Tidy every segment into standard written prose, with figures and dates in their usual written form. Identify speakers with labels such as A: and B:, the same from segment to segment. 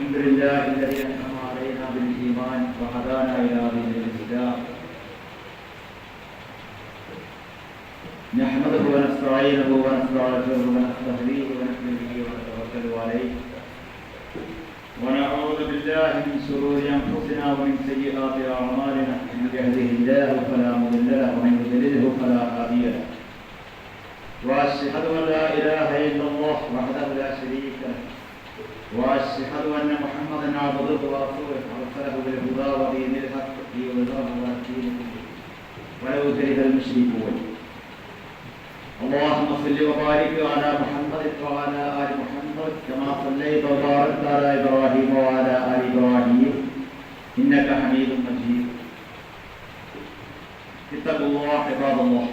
A: الحمد لله الذي أنعم علينا بالإيمان وهدانا إلى دين الإسلام نحمده ونستعينه ونستغفره ونستهديه ونؤمن به ونتوكل عليه ونعوذ بالله من شرور أنفسنا ومن سيئات أعمالنا من يهده الله فلا مضل له ومن يضلله فلا هادي له وأشهد أن لا إله إلا الله وحده لا شريك له وأشهد أن محمدا عبده ورسوله أرسله بالهدى ودين الحق ليظهره على الدين كله ولو كره المشركون اللهم صل وبارك على محمد وعلى آل محمد كما صليت وباركت على إبراهيم وعلى آل إبراهيم إنك حميد مجيد اتقوا الله عباد الله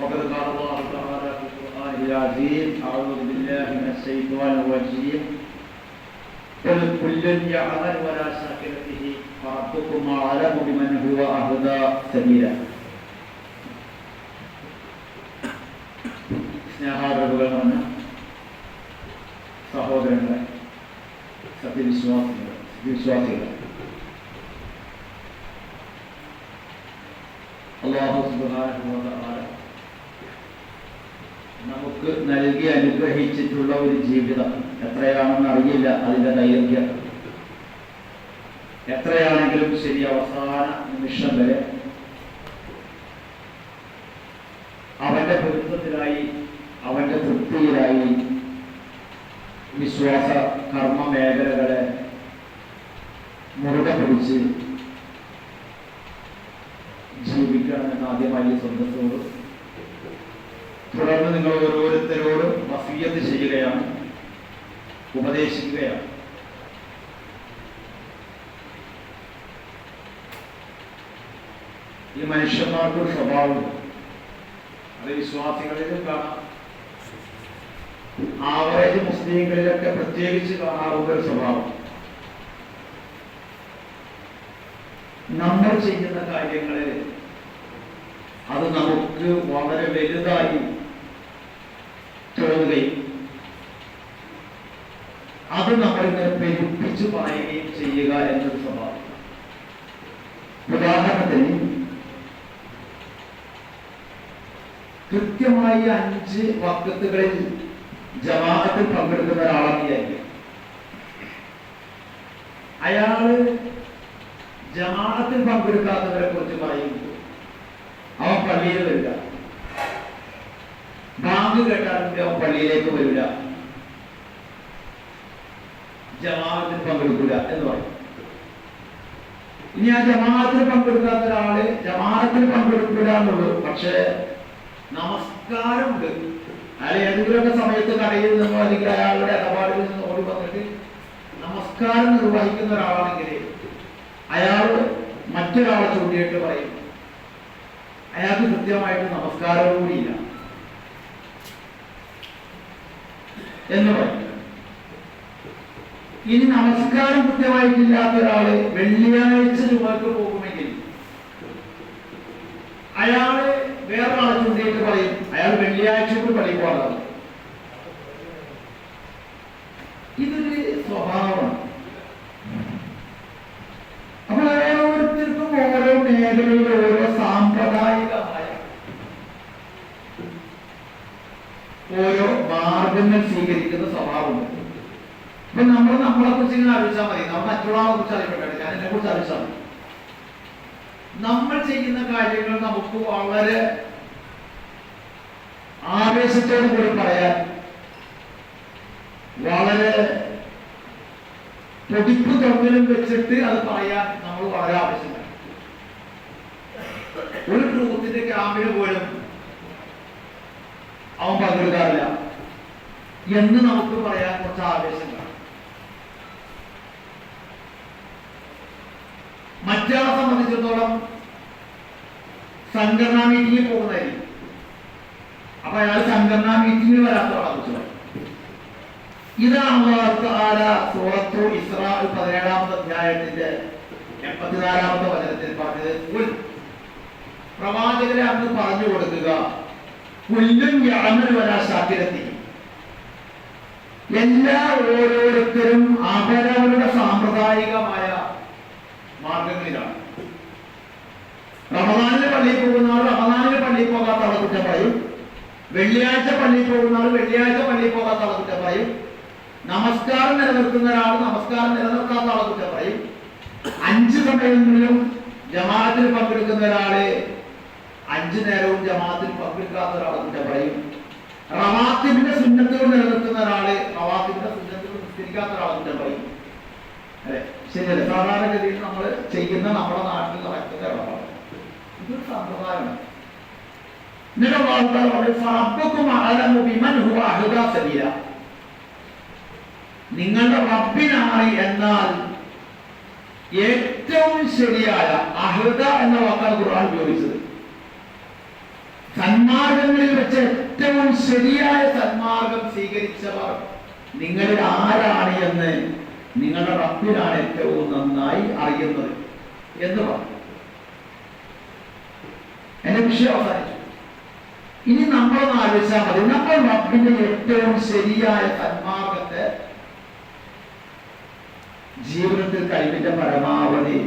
A: وقد قال الله تعالى في القرآن العظيم أعوذ بالله من الشيطان الرجيم قل كل يعمل ولا شاكرته فربكم أعلم بمن هو أهدى سبيلا സ്നേഹാദരവുകളാണ് സഹോദരങ്ങളെ, സത്യവിശ്വാസികൾ, അല്ലാഹു സുബ്ഹാനഹു വ തആല നമുക്ക് നൽകി അനുഗ്രഹിച്ചിട്ടുള്ള ഒരു ജീവിതം എത്രയാണെന്ന് അറിയില്ല. അതിന്റെ ദൈർഘ്യം എത്രയാണെങ്കിലും ശരി, അവസാന നിമിഷം വരെ അവന്റെ പൊരുത്തത്തിലായി, അവന്റെ തൃപ്തിയിലായി വിശ്വാസ കർമ്മ മേഖലകളെ മുറുകെ പിടിച്ച് ജീവിക്കണമെന്ന് ആദ്യമായി സ്വന്തത്തോട്, തുടർന്ന് നിങ്ങൾ ഓരോരുത്തരോടും വസിയ്യത്ത് ചെയ്യുകയാണ്, ഉപദേശിക്കുകയാണ്. ഈ മനുഷ്യന്മാർക്കൊരു സ്വഭാവം, അത് വിശ്വാസികളിലും കാണാം, ആവറേജ് മുസ്ലിങ്ങളിലൊക്കെ പ്രത്യേകിച്ച് കാണാറുള്ള ഒരു സ്വഭാവം. നമ്മൾ ചെയ്യുന്ന കാര്യങ്ങള് അത് നമുക്ക് വളരെ വലുതായി തോന്നുകയും അത് നമ്മളിങ്ങനെ പെരുപ്പിച്ചു പറയുകയും ചെയ്യുക എന്നൊരു സ്വഭാവം. ഉദാഹരണത്തിന്, കൃത്യമായി 5 വഖ്തുകളിൽ ജമാഅത്തിൽ പങ്കെടുക്കുന്ന ഒരാളെയായിരിക്കും. അയാള് ജമാഅത്തിൽ പങ്കെടുക്കാത്തവരെ കുറിച്ച് പറയുമ്പോൾ അവൻ പള്ളിയിൽ വരില്ല, ബാങ്ക് കേട്ടാലും അവൻ പള്ളിയിലേക്ക് വരില്ല, ജമാഅത്തിൽ പങ്കെടുക്കില്ല എന്ന് പറയും. ഇനി ആ ജമാഅത്തിൽ പങ്കെടുക്കാത്ത ഒരാള് ജമാഅത്തിൽ പങ്കെടുക്കില്ല എന്നുള്ളൂ, പക്ഷേ നമസ്കാരമുണ്ട്. അയാൾ ഏതെങ്കിലുമൊക്കെ സമയത്ത് കടയിൽ നിന്നോ അല്ലെങ്കിൽ അയാളുടെ ഇടപാടിൽ നിന്ന് ഓടി വന്നിട്ട് നമസ്കാരം നിർവഹിക്കുന്ന ഒരാളാണെങ്കിൽ അയാൾ മറ്റൊരാളെ ചൂണ്ടിയിട്ട് പറയും അയാൾക്ക് കൃത്യമായിട്ട് നമസ്കാരം കൂടിയില്ല എന്ന് പറയും. ഇനി നമസ്കാരം കൃത്യമായിട്ടില്ലാത്ത ഒരാള് വെള്ളിയാഴ്ച ജുമക്ക് പോകുമെങ്കിൽ അയാള് വേറൊരാളെ ചൂണ്ടിയിട്ട് പറയും അയാൾ വെള്ളിയാഴ്ച കൂടി പള്ളിയിൽ പോകാറുണ്ട്. ഇതൊരു സ്വഭാവമാണ്. അപ്പോൾ ഓരോരുത്തർക്കും ഓരോ മേഖലയിൽ ഓരോ സാമ്പ്രദായികമായ ഓരോ മാർഗങ്ങൾ സ്വീകരിക്കുന്ന സ്വഭാവമുണ്ട്. അപ്പൊ നമ്മളെ കുറിച്ച് ഇങ്ങനെ ആലോചിച്ചാൽ മതി, നമ്മൾ മറ്റുള്ളവരെ കുറിച്ച് അറിയപ്പെട്ടില്ല, ഞാൻ എന്നെ കുറിച്ച് ആലോചിച്ചാൽ മതി. നമ്മൾ ചെയ്യുന്ന കാര്യങ്ങൾ നമുക്ക് വളരെ ആവേശത്തോടു കൂടി പറയാൻ, വളരെ പൊടിപ്പ് തൊങ്ങലും വെച്ചിട്ട് അത് പറയാൻ നമ്മൾ വളരെ ആവശ്യമാണ്. ഒരു ട്രൂത്തിന്റെ ക്യാമ്പിന് പോലും അവൻ പങ്കെടുക്കാറില്ല എന്ന് നമുക്ക് പറയാൻ കുറച്ച് ആവേശം കാണും. മറ്റയാളെ സംബന്ധിച്ചിടത്തോളം സംഘടനാ മീറ്റിംഗിൽ പോകുന്നതായിരിക്കും. അപ്പൊ അയാൾ സംഘടനാ മീറ്റിംഗിൽ വരാത്ത ആളെ. ഇതാണ് അല്ലാഹു തആല സൂറത്തു ഇസ്രാ 17-ാമത്തെ അധ്യായത്തിന്റെ 84-ാമത്തെ വചനത്തിൽ പറഞ്ഞത്, പ്രവാചകരെ അങ്ങ് പറഞ്ഞു കൊടുക്കുക, കുല്ലുൻ യഅമലു വലാ ശാകിറത്തി, ഓരോരുത്തരും അവരവരുടെ സാമ്പ്രദായികമായ മാർഗങ്ങളിലാണ്. റമദാനിന് പള്ളിയിൽ പോകുന്ന ആൾ റമദാനിന് പള്ളിയിൽ പോകാത്ത ആളെ കുറ്റം പറയും, വെള്ളിയാഴ്ച പള്ളിയിൽ പോകുന്ന ആൾ വെള്ളിയാഴ്ച പള്ളിയിൽ പോകാത്ത ആളെ കുറ്റം പറയും, നമസ്കാരം നിലനിർത്തുന്ന ഒരാൾ നമസ്കാരം നിലനിർത്താത്ത ആളെ കുറ്റം പറയും, 5 സമയങ്ങളിലും ജമാഅത്തിൽ പങ്കെടുക്കുന്ന ഒരാളെ 5 നേരവും ജമാഅത്തിൽ പങ്കെടുക്കാത്ത ഒരാളെ കുറ്റം പറയും, റവാത്തിബിന്റെ സുന്നത്തുകൾ നിലനിർത്തുന്ന ഒരാളെ റവാത്തിബിന്റെ സുന്നത്തുകൾ നിസ്കരിക്കാത്ത ഒരാളെ കുറ്റം പറയും. അല്ലെ, ശരിയല്ലേ? സാധാരണഗതിയിൽ നമ്മൾ ചെയ്യുന്ന നമ്മുടെ നാട്ടിൽ നടക്കുന്ന ഇടപാട് ഇതൊരു സമ്പ്രദായമാണ്. നിങ്ങളുടെ റബ്ബിനാണ് എന്നാൽ ഏറ്റവും ശരിയായ അഹ്ദ എന്ന വാക്കാണ് ഖുർആൻ ഉപയോഗിച്ചത്. സന്മാർഗങ്ങളിൽ വെച്ച് ഏറ്റവും ശരിയായ സന്മാർഗം സ്വീകരിച്ചവർ നിങ്ങളിൽ ആരാണ് എന്ന് നിങ്ങളുടെ റബ്ബിനാണ് ഏറ്റവും നന്നായി അറിയുന്നത് എന്ന് പറഞ്ഞു. എന്റെ വിഷയം അവസാനിച്ചു. ഇനി നമ്മളൊന്ന് ആലോചിച്ചാൽ മതി, നമ്മൾ റബ്ബിന്റെ ഏറ്റവും ശരിയായ സന്മാർഗത്തെ ജീവിതത്തിൽ കഴിവിന്റെ പരമാവധി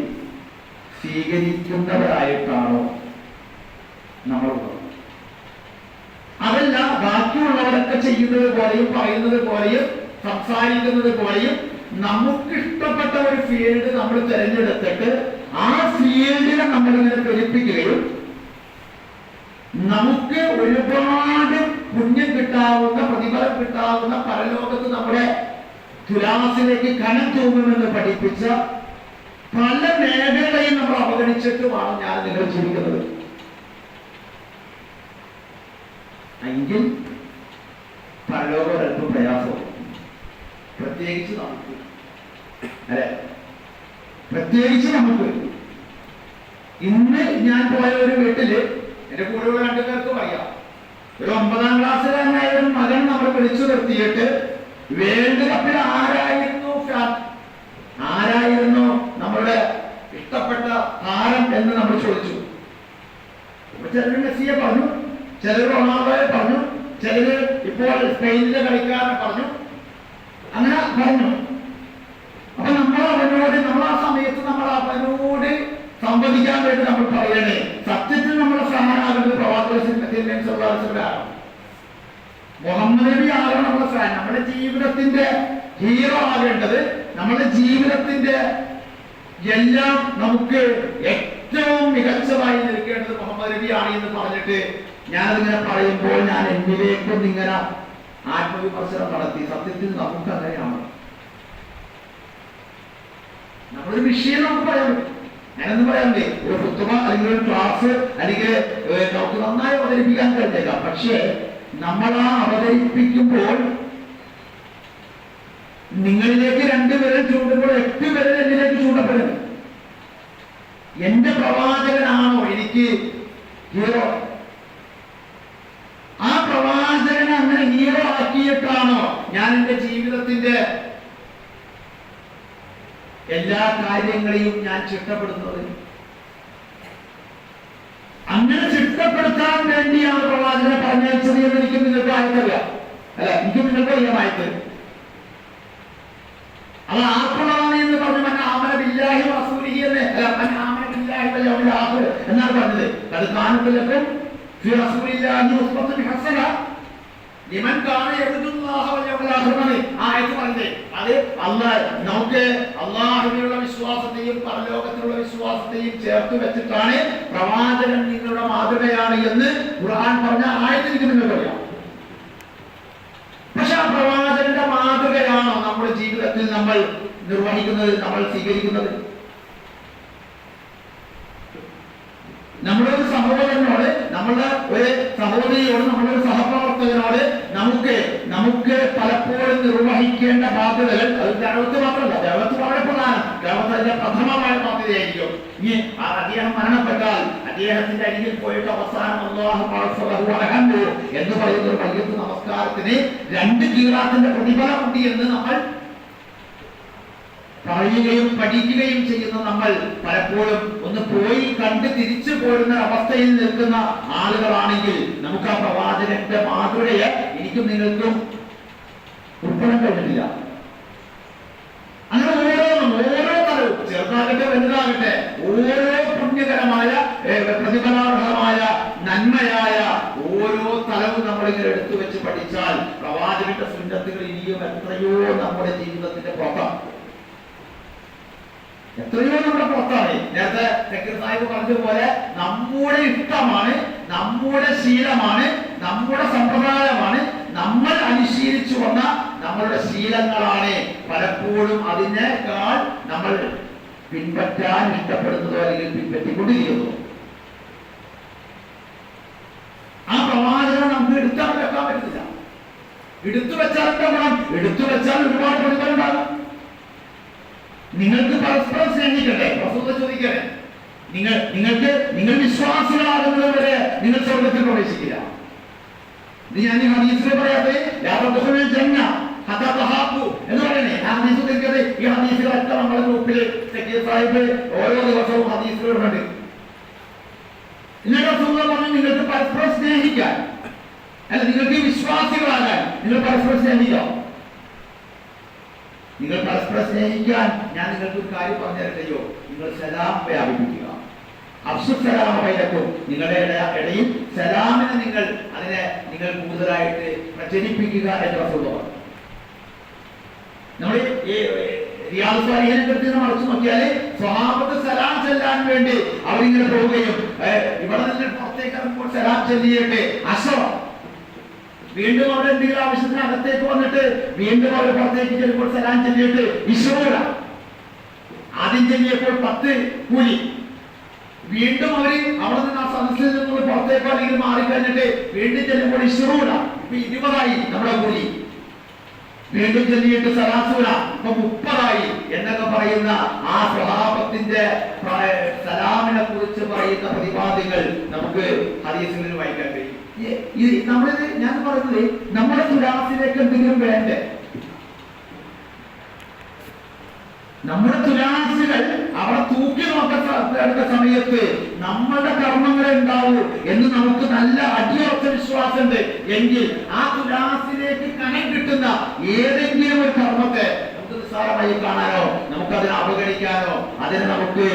A: സ്വീകരിക്കുന്നവരായിട്ടാണോ നമ്മൾ? അതല്ല, ബാക്കിയുള്ളവരൊക്കെ ചെയ്യുന്നത് പോലെയും പറയുന്നത് പോലെയും സംസാരിക്കുന്നത് പോലെയും നമുക്ക് ഇഷ്ടപ്പെട്ട ഒരു ഫീൽഡ് നമ്മൾ തിരഞ്ഞെടുത്തിട്ട് ആ ഫീൽഡിനെ നമ്മളിങ്ങനെ പെരുപ്പിക്കുകയും നമുക്ക് ഒരുപാട് പുണ്യം കിട്ടാവുന്ന, പ്രതിഫലം കിട്ടാവുന്ന, പരലോകത്ത് നമ്മുടെ തുലാസിലേക്ക് കനം തൂങ്ങുമെന്ന് പഠിപ്പിച്ച പല മേഖലകളെയും നമ്മൾ അവഗണിച്ചിട്ടുമാണ് ഞാൻ നിങ്ങൾ ജീവിക്കുന്നത്. എങ്കിൽ പരലോകം ഒരല്പം പ്രയാസവും, പ്രത്യേകിച്ച് നമുക്ക്, അല്ലെ, പ്രത്യേകിച്ച് നമുക്ക്. ഇന്ന് ഞാൻ പോയ ഒരു വീട്ടില് എന്റെ കൂടെയുള്ള 2 പേർക്ക് പറയാം, ഒരു 9ാം ക്ലാസ്സിലായ ഒരു മകൻ നമ്മൾ വിളിച്ചു നിർത്തിയിട്ട് വേൾഡ് കപ്പിൽ ആരായിരുന്നു നമ്മളുടെ ഇഷ്ടപ്പെട്ട താരം എന്ന് നമ്മൾ ചോദിച്ചു. ചിലർ മെസ്സിയെ പറഞ്ഞു, ചിലർ റൊണാൾഡോയെ പറഞ്ഞു, ചിലര് ഇപ്പോൾ സ്പെയിനിലെ കളിക്കാരനെ പറഞ്ഞു, അങ്ങനെ പറഞ്ഞു. അപ്പൊ നമ്മൾ ആ സമയത്ത് നമ്മൾ അവനോട് സംവദിക്കാൻ വേണ്ടി നമ്മൾ പറയണേ, സത്യത്തിൽ നമ്മുടെ സ്ഥാനാകുന്നത് പ്രവാചകനാണ്. മുഹമ്മദ് നബി ആകണം നമ്മുടെ സ്ഥാനം. നമ്മുടെ ജീവിതത്തിന്റെ ഹീറോ ആകേണ്ടത്, നമ്മുടെ ജീവിതത്തിന്റെ എല്ലാം നമുക്ക് ഏറ്റവും മികച്ചതായി നിൽക്കേണ്ടത് മുഹമ്മദ് നബിയാണ് എന്ന് പറഞ്ഞിട്ട് ഞാനതിങ്ങനെ പറയുമ്പോൾ ഞാൻ എന്നിലേക്കൊന്ന് ഇങ്ങനെ ആത്മവിമർശനം നടത്തി. സത്യത്തിൽ നമുക്ക് അങ്ങനെയാണ്. നമ്മളൊരു വിഷയം നമുക്ക് പറയാൻ പറ്റും. ഞാനൊന്നും പറയാണ്ടേ, ഒരു പുസ്തക അല്ലെങ്കിൽ ഒരു ക്ലാസ് അല്ലെങ്കിൽ നമുക്ക് നന്നായി അവതരിപ്പിക്കാൻ കഴിഞ്ഞേക്കാം. പക്ഷേ നമ്മൾ ആ അവതരിപ്പിക്കുമ്പോൾ നിങ്ങളിലേക്ക് 2 വിരൽ ചൂണ്ടുമ്പോൾ 8 വിരൽ എന്നിലേക്ക് ചൂണ്ടപ്പെടുന്നു. എന്റെ പ്രവാചകനാണോ എനിക്ക് ഹീറോ? ആ പ്രവാചകനെ അങ്ങനെ ഹീറോ ആക്കിയിട്ടാണോ ഞാൻ എന്റെ ജീവിതത്തിന്റെ എല്ലാ കാര്യങ്ങളെയും ഞാൻ ചിട്ടപ്പെടുന്നത്? അങ്ങനെ ചിട്ടപ്പെടുത്താൻ വേണ്ടിയാണ് പ്രവാചകനെ പറഞ്ഞയച്ചത് എന്ന് എനിക്ക് നിങ്ങൾക്ക് ആയിട്ടറിയാം, അല്ല, എനിക്ക് നിങ്ങൾക്ക് അറിയാമായിട്ട്. അത് ആർക്കുള്ളതാണ് എന്ന് പറഞ്ഞു, ആമന ബില്ലാഹി വറസൂലിഹി എന്ന്, അല്ല, ആമന ബില്ലാഹി വൽ യൗമിൽ ആഖിർ എന്നാണ് പറഞ്ഞത്. അത് കാനത്തുലക്കും ഫി റസൂലില്ലാഹി ഉസ്വത്തുൻ ഹസന ലിമൻ കാന യർജുല്ലാഹ വൽ യൗമിൽ ആഖിർ ആണ് ആയത്ത് പറഞ്ഞത്. അത് നമുക്ക് അല്ലാഹുവിലുള്ള വിശ്വാസത്തെയും പരലോകത്തിലുള്ള വിശ്വാസത്തെയും ചേർത്ത് വെച്ചിട്ടാണ് പ്രവാചകൻ നിങ്ങളുടെ മാതൃകയാണ് എന്ന് ഖുർആൻ പറഞ്ഞ ആയത്ത് എനിക്ക് നിങ്ങൾക്ക് അറിയാം. പക്ഷെ ആ പ്രവാചകന്റെ മാതൃകയാണോ നമ്മുടെ ജീവിതത്തിൽ നമ്മൾ നിർവഹിക്കുന്നത്, നമ്മൾ സ്വീകരിക്കുന്നത്? നമ്മുടെ ഒരു സഹോദരനോട്, നമ്മളുടെ ഒരു സഹോദരിയോട്, നമ്മുടെ ഒരു സഹപ്രവർത്തകനോട് നമുക്ക് പലപ്പോഴും നിർവഹിക്കേണ്ട ബാധ്യതകൾ, അത് ദഅവത്ത് മാത്രമല്ല, ദഅവത്ത് വളരെ പ്രധാനം, ദഅവത്ത് അതിന്റെ പ്രഥമമായ ബാധ്യതയായിരിക്കും. ഇനി അദ്ദേഹം മരണപ്പെട്ടാൽ അദ്ദേഹത്തിന്റെ അരികിൽ പോയിട്ട് അവസാനം അല്ലാഹു അക്ബർ എന്ന് പറയുന്ന ഒരു മയ്യത്ത് നമസ്കാരത്തിന് 2 ഖിറാഅത്തിന്റെ പ്രതിഫലമുണ്ട് എന്ന് നമ്മൾ പറയുകയും പഠിക്കുകയും ചെയ്യുന്ന നമ്മൾ പലപ്പോഴും ഒന്ന് പോയി കണ്ട് തിരിച്ചു പോരുന്ന അവസ്ഥയിൽ നിൽക്കുന്ന ആളുകളാണെങ്കിൽ നമുക്ക് ആ പ്രവാചകന്റെ മാതൃകയെ എനിക്കും നിങ്ങൾക്കും ഉൾപ്പെടാൻ കഴിഞ്ഞിട്ടില്ല. അങ്ങനെ ഓരോ തലവും ചെറുതാകട്ടെ വലുതാകട്ടെ ഓരോ പുണ്യകരമായ പ്രതിഫലാർഹമായ നന്മയായ ഓരോ തലവും നമ്മളിങ്ങനെ എടുത്തു വെച്ച് പഠിച്ചാൽ പ്രവാചകന്റെ സുന്നത്തുകൾ ഇനിയും എത്രയോ നമ്മുടെ ജീവിതത്തിന്റെ പുറത്താണ്, എത്രയോ നമ്മുടെ പുറത്താണ്. നേരത്തെ സെക്രട്ടറി സാഹിബ് പറഞ്ഞതുപോലെ നമ്മുടെ ഇഷ്ടമാണ്, നമ്മുടെ ശീലമാണ്, നമ്മുടെ സമ്പ്രദായമാണ്, നമ്മൾ അനുശീലിച്ചു വന്ന നമ്മളുടെ ശീലങ്ങളാണ് പലപ്പോഴും അതിനേക്കാൾ നമ്മൾ പിൻപറ്റാൻ ഇഷ്ടപ്പെടുന്നതോ അല്ലെങ്കിൽ പിൻപറ്റിക്കൊണ്ടിരിക്കുന്നു. ആ പ്രവാചകൻ നമുക്ക് എടുത്താൽ വെക്കാൻ പറ്റില്ല. എടുത്തു വെച്ചാൽ ഒരുപാട് പ്രതിഫലം ഉണ്ടാകും. നിങ്ങൾക്ക് പരസ്പരം സ്നേഹിക്കട്ടെ, വസ്തുത ചോദിക്കട്ടെ, നിങ്ങൾ വിശ്വാസികളാകുന്നത് വരെ നിങ്ങൾ സ്വർഗത്തിൽ പ്രവേശിക്കില്ല. ഇത് ഞാൻ ഈ ഹദീസിൽ പറയാതെ ജന്ന എന്ന് പറയണേ. ആ ഹദീസ് തിരിക്കട്ടെ. ഈ ഹദീസുകളൊക്കെ നമ്മുടെ ഗ്രൂപ്പിൽ സെക്രട്ടറി സാഹിബ് ഓരോ ദിവസവും ഹദീസുകളുണ്ട്. എന്നിട്ട് പറഞ്ഞു നിങ്ങൾക്ക് പരസ്പരം സ്നേഹിക്കാൻ, അല്ല നിങ്ങൾക്ക് വിശ്വാസികളാകാൻ നിങ്ങൾ പരസ്പരം സ്നേഹിക്കാം. നിങ്ങൾ പരസ്പരം സ്നേഹിക്കാൻ ഞാൻ നിങ്ങൾക്ക് ഒരു കാര്യം പറഞ്ഞു തരട്ടെയോ? നിങ്ങൾ സലാം വ്യാപിപ്പിക്കുക. അബ്സുസലാമൈലക്കും, നിങ്ങളുടെ ഇടയിൽ സലാമിനെ നിങ്ങൾ കൂടുതലായിട്ട് പ്രചരിപ്പിക്കുക എന്ന് റസൂൽ പറഞ്ഞു. നമ്മൾ ഈ റിയാദ് സ്വാലിഹീനെ കുറിച്ച് മറിച്ചു നോക്കിയാൽ സ്വഹാബത്ത് സലാം ചെല്ലാൻ വേണ്ടി അവരിങ്ങനെ പോവുകയും ഇവിടെ നിന്ന് പുറത്തേക്ക് ഇറങ്ങുമ്പോൾ സലാം ചെല്ലിയിട്ട് അശ്വ, വീണ്ടും അവിടെ എന്തെങ്കിലും ആവശ്യത്തിന് അകത്തേക്ക് വന്നിട്ട് വീണ്ടും അവർ പുറത്തേക്ക് ചെല്ലുമ്പോൾ സലാം ചെല്ലിയിട്ട് ഇശ്റൂല, ആദ്യം ചെല്ലിയപ്പോൾ 10 കൂലി, വീണ്ടും അവര് അവിടെ നിന്ന് ആ സദസ്സിൽ നിന്ന് പുറത്തേക്കോ അല്ലെങ്കിൽ മാറിക്കഴിഞ്ഞിട്ട് വീണ്ടും ചെല്ലുമ്പോൾ ഇശ്റൂല, ഇപ്പൊ 20 നമ്മുടെ കൂലി, വീണ്ടും ചെല്ലിയിട്ട് സലാസൂല, ഇപ്പൊ 30 എന്നൊക്കെ പറയുന്ന ആ സ്വഹാബത്തിന്റെ സലാമിനെ കുറിച്ച് പറയുന്ന പ്രതിപാദ്യങ്ങൾ നമുക്ക് ഹദീസുകളിൽ വായിക്കാൻ കഴിയും. നമ്മളിത് ഞാൻ പറയുന്നത് നമ്മുടെ തുലാസിലേക്ക് എന്തെങ്കിലും വേണ്ടേ? നമ്മുടെ തുലാസുകൾ അവിടെ തൂക്കി നോക്കുന്ന സമയത്ത് നമ്മളുടെ കർമ്മങ്ങളെ ഉണ്ടാവൂ എന്ന് നമുക്ക് നല്ല അടിയുറച്ച വിശ്വാസമുണ്ട് എങ്കിൽ ആ തുലാസിലേക്ക് കനം കിട്ടുന്ന ഏതെങ്കിലും ഒരു കർമ്മത്തെ നമുക്ക് നിസ്സാരമായി കാണാനോ നമുക്കതിനെ അവഗണിക്കാനോ അതിനെ നമുക്ക്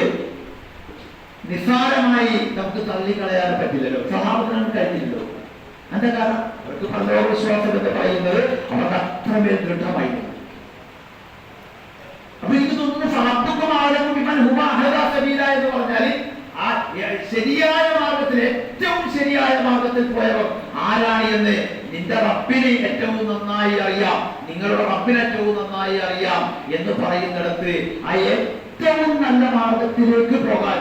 A: നിസ്സാരമായി നമുക്ക് തള്ളിക്കളയാൻ പറ്റില്ലല്ലോ. സഹാബത്തിനും കഴിഞ്ഞില്ലല്ലോ. എന്താ കാരണം? അവർക്ക് പരലോക വിശ്വാസം എന്ന് പറയുന്നത് അവർക്ക് അത്രമേൽ ദൃഢമായിരുന്നു. അപ്പൊ എനിക്ക് തോന്നുന്നു എന്ന് പറഞ്ഞാൽ ആ ശരിയായ മാർഗത്തിൽ, ഏറ്റവും ശരിയായ മാർഗത്തിൽ പോയവർ ആരാണ് എന്ന് നിന്റെ റബ്ബിനെ ഏറ്റവും നന്നായി അറിയാം, നിങ്ങളുടെ റബ്ബിനെ ഏറ്റവും നന്നായി അറിയാം എന്ന് പറയുന്നിടത്ത് ആ ഏറ്റവും നല്ല മാർഗത്തിലേക്ക് പോകാൻ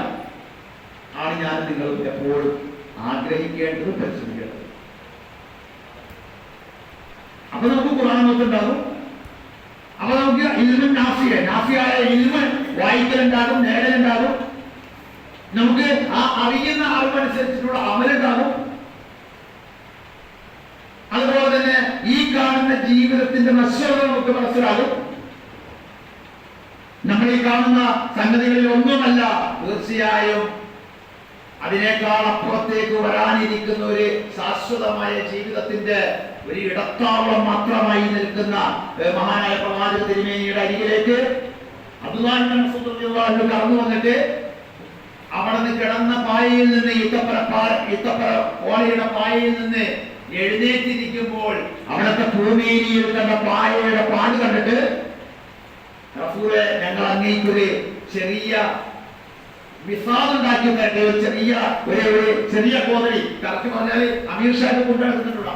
A: ആണ് ഞാൻ നിങ്ങൾ എപ്പോഴും ആഗ്രഹിക്കേണ്ടത്, പരിശ്രമിക്കേണ്ടത്. അപ്പൊ നമുക്ക് ഖുർആൻ നോക്കുണ്ടാകും, അപ്പൊ നമുക്ക് ഇൽമുൻ നാഫിയായ ഇൽമ വായിക്കലുണ്ടാകും, നേടലുണ്ടാകും, നമുക്ക് ആ അറിയുന്ന അറിവനുസരിച്ചിട്ടുള്ള അമലുണ്ടാകും. അതുപോലെ തന്നെ ഈ കാണുന്ന ജീവിതത്തിന്റെ നശ്വരത നമുക്ക് മനസ്സിലാകും. നമ്മൾ ഈ കാണുന്ന സംഗതികളിൽ ഒന്നുമല്ല തീർച്ചയായും അതിനേക്കാൾ അപ്പുറത്തേക്ക് വരാനിരിക്കുന്ന ഒരു ശാശ്വതമായ ജീവിതത്തിന്റെ ഒരു ഇടത്താവളം മാത്രമായി നിൽക്കുന്ന മഹാനായ പ്രവാചക തിരുമേനിയുടെ അരികിലേക്ക് അബ്ദുല്ലാഹി ഇബ്നു മസ്ഊദ് കടന്നു വന്നിട്ട് അവിടെ നിന്ന് കിടന്ന പായയിൽ നിന്ന് ഈത്തപ്പന ഓലയുടെ പായയിൽ നിന്ന് എഴുന്നേറ്റിരിക്കുമ്പോൾ അവിടുത്തെ ഭൂമിയിൽ കണ്ട പായയുടെ പാട് കണ്ടിട്ട് റസൂലെ, ഞങ്ങൾ അങ്ങേക്കൊരു ചെറിയ വിസാദുണ്ടാക്കി തരട്ടെ, ഒരു ചെറിയ കോതടി. കറക്റ്റ് പറഞ്ഞാല് അമീർ ഷാക്ക് കൊണ്ടുനടക്കുന്നുണ്ടോ?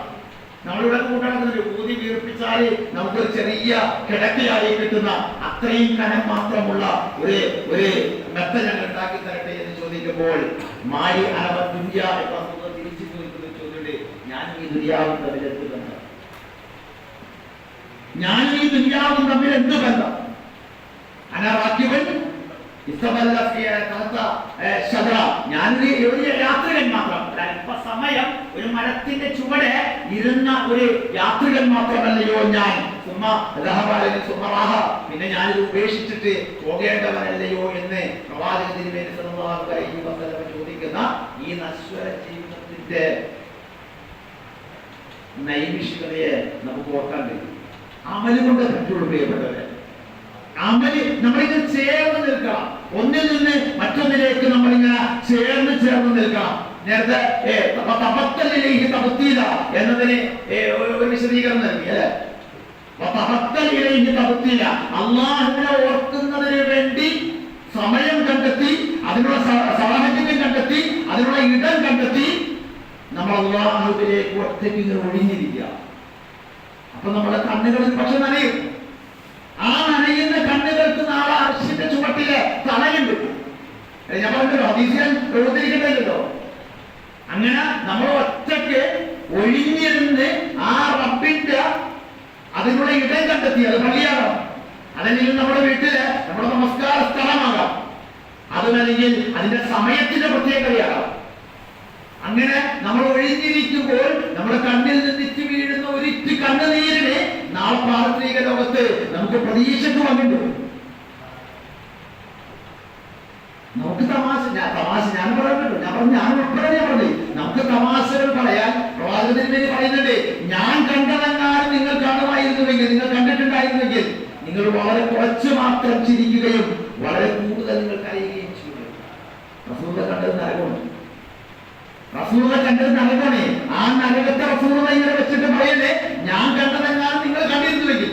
A: നമ്മളിവിടെ കൊണ്ടുനടക്കുന്നുണ്ട്. ഊതി വീർപ്പിച്ചാൽ നമുക്കൊരു ചെറിയ കിടക്കയായി കിട്ടുന്ന അത്രയും കനം മാത്രമുള്ള ഒരു മെത്ത ഞങ്ങൾ ഉണ്ടാക്കി തരട്ടെ എന്ന് ചോദിക്കുമ്പോൾ മായി അനവ ദുനിയ എന്ന തിരിച്ചു ചോദിക്കുന്ന ചോദ്യമുണ്ട്. ഞാൻ ഈ ദുനിയാവും തമ്മിൽ എന്ത് ബന്ധം? ഞാനൊരു യാത്രികൻ മാത്രം, അല്പസമയം ഒരു മരത്തിന്റെ ചുവടെ ഇരുന്ന ഒരു യാത്രികൻ മാത്രമല്ലയോ ഞാൻ, പിന്നെ ഞാനിത് ഉപേക്ഷിച്ചിട്ട് പോകേണ്ടവനല്ലയോ എന്ന് പ്രവാചക തിരുമേനി സല്ലല്ലാഹു അലൈഹി വസല്ലം ചോദിക്കുന്ന ഈ നശ്വര ജീവിതത്തിന്റെ നൈമിഷികതയെ നമുക്ക് ഓർക്കാൻ കഴിയും. അമല് കൊണ്ട് പറ്റുള്ളൂ പ്രിയപ്പെട്ടവരെ. അമല് നമ്മളിങ്ങനെ ചേർന്ന് നിൽക്കണം. ഒന്നിൽ നിന്ന് മറ്റൊന്നിലേക്ക് നമ്മളിങ്ങനെ ചേർന്ന് നിൽക്കണം. നേരത്തെ തബത്തലിലേക്ക് എന്നതിന് ഒരു വിശദീകരണം നൽകി അല്ലെ. അള്ളാഹുവിനെ ഓർക്കുന്നതിന് വേണ്ടി സമയം കണ്ടെത്തി, അതിനുള്ള സാഹചര്യം കണ്ടെത്തി, അതിനുള്ള ഇടം കണ്ടെത്തി നമ്മൾ അള്ളാഹുവിലേക്ക് ഒറ്റയ്ക്ക് ഇങ്ങനെ ഒഴിഞ്ഞിരിക്കുക. അപ്പൊ നമ്മുടെ കണ്ണുകളിൽ പക്ഷെ നനയും. ആ നനയുന്ന കണ്ണുകൾക്ക് നാളെ അർശിന്റെ ചുവട്ടിലെ തലയുണ്ട്. ഞാൻ പറഞ്ഞല്ലോ, ഹദീസിൽ പ്രവർത്തിക്കണ്ടല്ലോ. അങ്ങനെ നമ്മൾ ഒറ്റയ്ക്ക് ഒഴിഞ്ഞിരുന്ന് ആ റബ്ബിന്റെ അതിനുള്ള ഇടം കണ്ടെത്തി. അത് പള്ളിയാകാം, അതല്ലെങ്കിൽ നമ്മുടെ വീട്ടില് നമ്മുടെ നമസ്കാര സ്ഥലമാകാം, അതുമല്ലെങ്കിൽ അതിന്റെ സമയത്തിന്റെ പ്രത്യേകതയാകാം. അങ്ങനെ നമ്മൾ ഒഴിഞ്ഞിരിക്കുമ്പോൾ നമ്മുടെ കണ്ണിൽ നിന്നിട്ട് വീഴുന്ന ഒരിറ്റ് കണ്ണുനീരിനെ നാളെ പാരത്രിക ലോകത്ത് നമുക്ക് പ്രതീക്ഷക്ക് വന്നിട്ടുണ്ട്. നമുക്ക് തമാശ ഞാൻ പറയുന്നുണ്ട്, ഞാൻ ഉൾപ്പെടെ പറഞ്ഞു നമുക്ക് തമാശകൾ പറയാൻ പ്രവാചകത്തിന് പറയുന്നുണ്ട്. ഞാൻ കണ്ടതെങ്ങാനും നിങ്ങൾ കാണുമായിരുന്നുവെങ്കിൽ, നിങ്ങൾ കണ്ടിട്ടുണ്ടായിരുന്നെങ്കിൽ നിങ്ങൾ വളരെ കുറച്ച് മാത്രം ചിരിക്കുകയും വളരെ കൂടുതൽ നിങ്ങൾ കരയുകയും ചെയ്യും. റസൂലുള്ളാഹി കണ്ടത് നരകമാണ്. റസൂലുള്ളാഹി കണ്ടത് നരകമാണ്. ആ നരകത്തെ റസൂലുള്ളാഹി ഇങ്ങനെ വെച്ചിട്ട് പറയല്ലേ, ഞാൻ കണ്ടതെങ്ങാനും നിങ്ങൾ കണ്ടിരുന്നുവെങ്കിൽ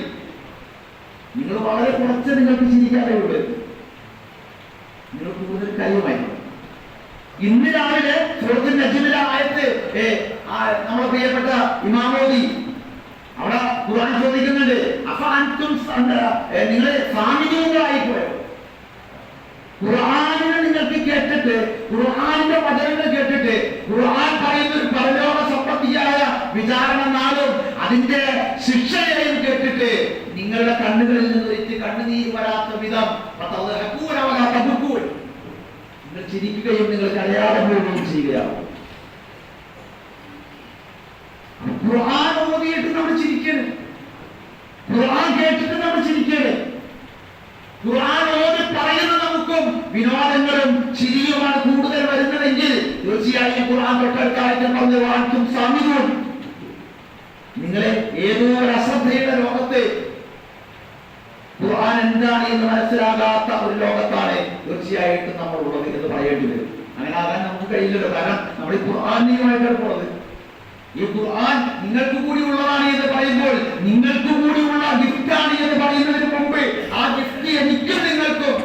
A: നിങ്ങൾ വളരെ കുറച്ച് നിങ്ങൾക്ക് ചിരിക്കാതെ ഉള്ളൂ, നിങ്ങൾ കൂടുതൽ കരയുമായിരുന്നു. ഇന്ന് രാവിലെ സൂറത്തുൽ നജ്മിലെ ആയത്ത് നമ്മുടെ പ്രിയപ്പെട്ട ഇമാമോദി അവിടെ ഖുർആൻ ചോദിക്കുന്നുണ്ട്, നിങ്ങൾ സാമിജീകളായി പോയോ? ഖുർആനിനെ നിങ്ങൾക്ക് കേട്ടിട്ട്, ഖുർആനിന്റെ വചനങ്ങൾ കേട്ടിട്ട്, ഖുർആൻ പറയുന്ന ഒരു പരലോക സംബന്ധിയായ വിചാരണ നാളും അതിന്റെ ശിക്ഷയെയും കേട്ടിട്ട് നിങ്ങളുടെ കണ്ണുകളിൽ നിന്ന് ഒരിച്ച് കണ്ണുനീർ വരാത്ത വിധം നിങ്ങൾ ചിരിക്കുകയും നിങ്ങൾ കരയാതെ പോവുകയും ചെയ്യുകയാണ്. ഖുർആൻ ഓതിയിട്ട് നമ്മൾ ചിരിക്കണം, ഖുർആൻ കേട്ടിട്ട് നമ്മൾ ചിരിക്കണം. ഖുർആൻ ഓതി പറയുന്ന നമുക്കും വിനോദങ്ങളും ചിരിയുമാണ് കൂടുതൽ വരുന്നതെങ്കിൽ തീർച്ചയായും ഖുർആൻ തൊട്ടടുത്തായിട്ട് പറഞ്ഞു വാഴ്ത്തും സാമിക്കും. നിങ്ങളെ ഏതോ ഒരു അശ്രദ്ധയുടെ ലോകത്ത് ഖുർആൻ എന്താണ് എന്ന് മനസ്സിലാകാത്ത ഒരു ലോകത്താണ് തീർച്ചയായിട്ടും നമ്മൾ ഉള്ളത് എന്ന് പറയേണ്ടി വരും. അങ്ങനെ ആകാൻ നമുക്ക് കഴിയില്ലല്ലോ. കാരണം നമ്മൾ ഈ ഖുർആനുമായിട്ടാണ് പോണത്. ഈ ഖുർആൻ നിങ്ങൾക്ക് കൂടി ഉള്ളതാണ് എന്ന് പറയുമ്പോൾ, നിങ്ങൾക്ക് കൂടിയുള്ള ഗിഫ്റ്റാണ് എന്ന് പറയുന്നതിന് മുമ്പ് ആ ഗിഫ്റ്റ് എനിക്കും നിങ്ങൾക്കും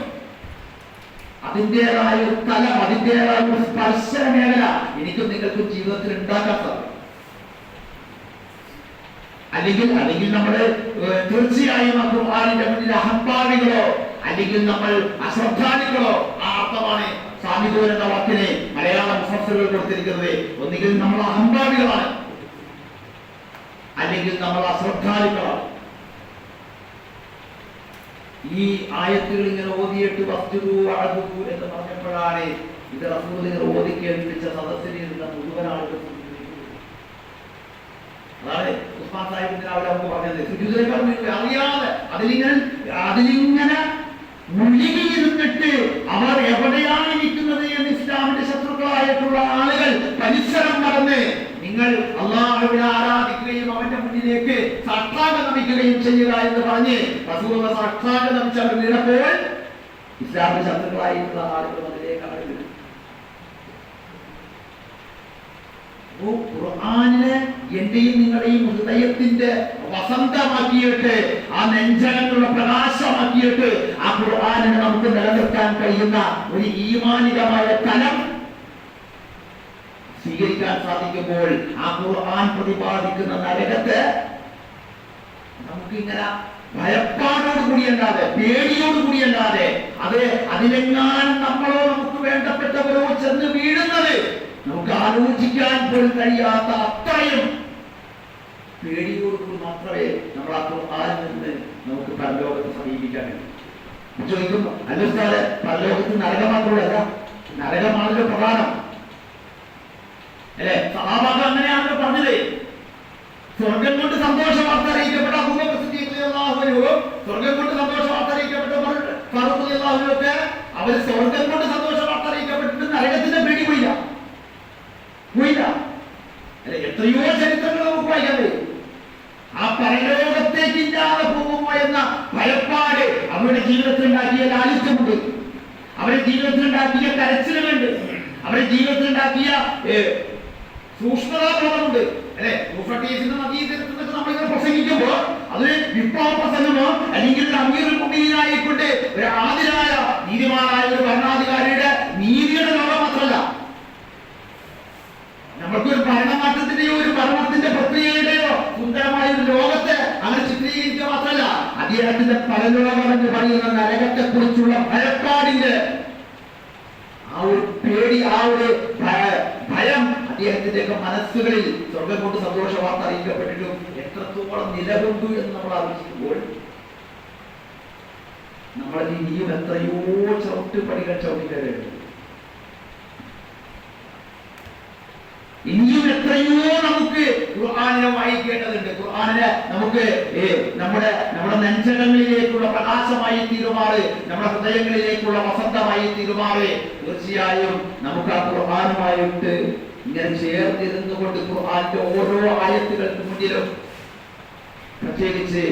A: അതിൻ്റെതായ ഒരു തലം, അതിൻ്റെതായ ഒരു സ്പർശന മേഖല എനിക്കും നിങ്ങൾക്കും ജീവിതത്തിൽ ഉണ്ടാക്കാൻ സാധിക്കും. അല്ലെങ്കിൽ നമ്മള് തീർച്ചയായും ആ ഖുർആനിന്റെ മുന്നിൽ അഹംഭാവികളോ അല്ലെങ്കിൽ നമ്മൾ അശ്രദ്ധാലുക്കളോ ആ അർത്ഥമാണ് സാമിദൂൻ എന്ന വാക്കിനെ മലയാള മുഫസ്സിറുകൾ കൊടുത്തിരിക്കുന്നത്. ഒന്നുകിൽ നമ്മൾ അഹംഭാവികളാണ്, അല്ലെങ്കിൽ നമ്മൾ അശ്രദ്ധാലുക്കളാണ്. ഈ ആയത്തുകൾ ഇങ്ങനെ ഓതിയിട്ട് വസ്തുതു അഅദു എന്ന് പറഞ്ഞപ്പോഴാണ് ഇത് റസൂൽ ഓതി കേൾപ്പിച്ച സദസ്സിൽ ഇരുന്ന മുഴുവൻ ആളുകൾ. അതാണ് ഉസ്മാൻ സാഹിബിന്റെ അവിടെ പറഞ്ഞത്, സുജൂദിനേക്കാൾ അറിയാതെ അതിലിങ്ങനെ മുഴുകിയിരുന്നിട്ട് അവർ എവിടെയാണ് ഇരിക്കുന്നത് എന്ന് ഇസ്ലാമിന്റെ ശത്രുക്കളായിട്ടുള്ള ആളുകൾ പരിസരം നടന്ന് നിങ്ങൾ അല്ലാഹുവിനെ ആരാധിക്കുകയും അവന്റെ മുന്നിലേക്ക് സാഷ്ടാംഗ നമിക്കുകയും ചെയ്യുക എന്ന് പറഞ്ഞ് റസൂൽ സാഷ്ടാംഗ നമിച്ച് അവർ വീണപ്പോൾ ഇസ്ലാമിന്റെ ശത്രുക്കളായിട്ടുള്ള ആളുകൾ അതിലേക്കാണ് വരുന്നത്. ഖുർആനിനെ എന്റെയും നിങ്ങളുടെയും ഹൃദയത്തിന്റെ വസന്തമാക്കിയിട്ട്, ആ നെഞ്ചകത്തുള്ള പ്രകാശമാക്കിയിട്ട് ആ ഖുർആനിനെ നമുക്ക് നിലനിർത്താൻ കഴിയുന്ന ഒരു ഈമാനികമായ തലം സ്വീകരിക്കാൻ സാധിക്കുമ്പോൾ ആ ഖുർആൻ പ്രതിപാദിക്കുന്ന നരകത്തെ നമുക്കിങ്ങനെ ഭയപ്പാടോട് കൂടിയല്ലാതെ, പേടിയോട് കൂടിയല്ലാതെ, അത് അതിലെങ്ങാനും നമ്മളോ നമുക്ക് വേണ്ടപ്പെട്ടവരോ ചെന്ന് വീഴുന്നത് നമുക്ക് ആലോചിക്കാൻ പോലും കഴിയാത്ത അത്രയും പേടിയോടുകൂടി മാത്രമേ നമ്മൾ ആ ഖുർആനിൽ നിന്ന് നമുക്ക് പരലോകത്ത് സമീപിക്കാൻ കഴിയും. ചോദിക്കുന്നു, അല്ലെ പരലോകത്ത് നരകം മാത്രമല്ല, നരകമാണല്ലോ പ്രധാനം അല്ലെ? സഹാബാക്കൾ അങ്ങനെയാണല്ലോ പറഞ്ഞത്. സ്വർഗം കൊണ്ട് സന്തോഷ വാർത്ത അറിയിക്കപ്പെട്ട അബൂബക്കർ സിദ്ദീഖ് റളിയല്ലാഹു അൻഹു, സ്വർഗം കൊണ്ട് സന്തോഷ വാർത്ത അറിയിക്കപ്പെട്ട ഫാറൂഖ് റളിയല്ലാഹു അൻഹു ഒക്കെ അവർ സ്വർഗം കൊണ്ട് സന്തോഷ വാർത്ത അറിയിക്കപ്പെട്ടിട്ട് നരകത്തിന്റെ പേടി പോയില്ല. അല്ലെ? എത്രയോ ചരിത്രങ്ങൾ നമുക്ക് വായിക്കാൻ കഴിയും. ആ പരലോകത്തേക്ക് ഇല്ലാതെ പറയുന്ന ഭയപ്പാട്, അവരുടെ ജീവിതത്തിൽ ഉണ്ടാക്കിയ ലാളിത്യമുണ്ട്, അവരുടെ ജീവിതത്തിൽ ഉണ്ടാക്കിയ കരച്ചിലുകളുണ്ട്, അവരുടെ ജീവിതത്തിൽ ഉണ്ടാക്കിയ സൂക്ഷ്മതാബോധമുണ്ട്. അല്ലെ, നദീതീരത്ത് നമ്മളിങ്ങനെ പ്രസംഗിക്കുമ്പോൾ അതൊരു വിപ്ലവ പ്രസംഗമോ അല്ലെങ്കിൽ ഒരു അമീറുൽ മുഅ്മിനീനായിക്കൊണ്ട് ഒരു ആദിലായ നീതിമാനായ ഒരു ഭരണാധികാരിയുടെ നീതിയുടെ ലോകം മാത്രമല്ല, നമ്മൾക്കൊരു ഭരണമാറ്റത്തിന്റെയോ ഒരു ഭരണത്തിന്റെ പ്രക്രിയയുടെയോ സുന്ദരമായ ഒരു ലോകത്തെ അങ്ങനെ ചിത്രീകരിക്കുക മാത്രമല്ല, അദ്ദേഹത്തിന്റെ പരലോകം എന്ന് പറയുന്ന നരകത്തെ കുറിച്ചുള്ള ഭയപ്പാടിന്റെ ആ ഒരു പേടി, ആ ഒരു ഭയം അദ്ദേഹത്തിന്റെ ഒക്കെ മനസ്സുകളിൽ സ്വർഗം കൊണ്ട് സന്തോഷ വാർത്ത അറിയിക്കപ്പെട്ടിട്ടും എത്രത്തോളം നിലകൊണ്ടു എന്ന് നമ്മൾ ആലോചിക്കുമ്പോൾ നമ്മൾ ഇനിയും എത്രയോ ചവിട്ടുപടികൾ ചവിട്ടിക്കരുത്, ഇനിയും എത്രയോ നമുക്ക് ഖുർആനിനെ വായിക്കേണ്ടതുണ്ട്. ഖുർആനിനെ നമുക്ക് നമ്മുടെ നെഞ്ചകങ്ങളിലേക്കുള്ള പ്രകാശമായി തീരുമാറ്, നമ്മുടെ ഹൃദയങ്ങളിലേക്കുള്ള വസന്തമായി തീരുമാറ്. തീർച്ചയായും നമുക്ക് ആ ഖുർആനുമായിട്ട് ഇങ്ങനെ ചേർന്നിരുന്നു കൊണ്ട് ഖുർആന്റെ ഓരോ ആയത്തുകൾക്ക് മുന്നിലും പ്രത്യേകിച്ച്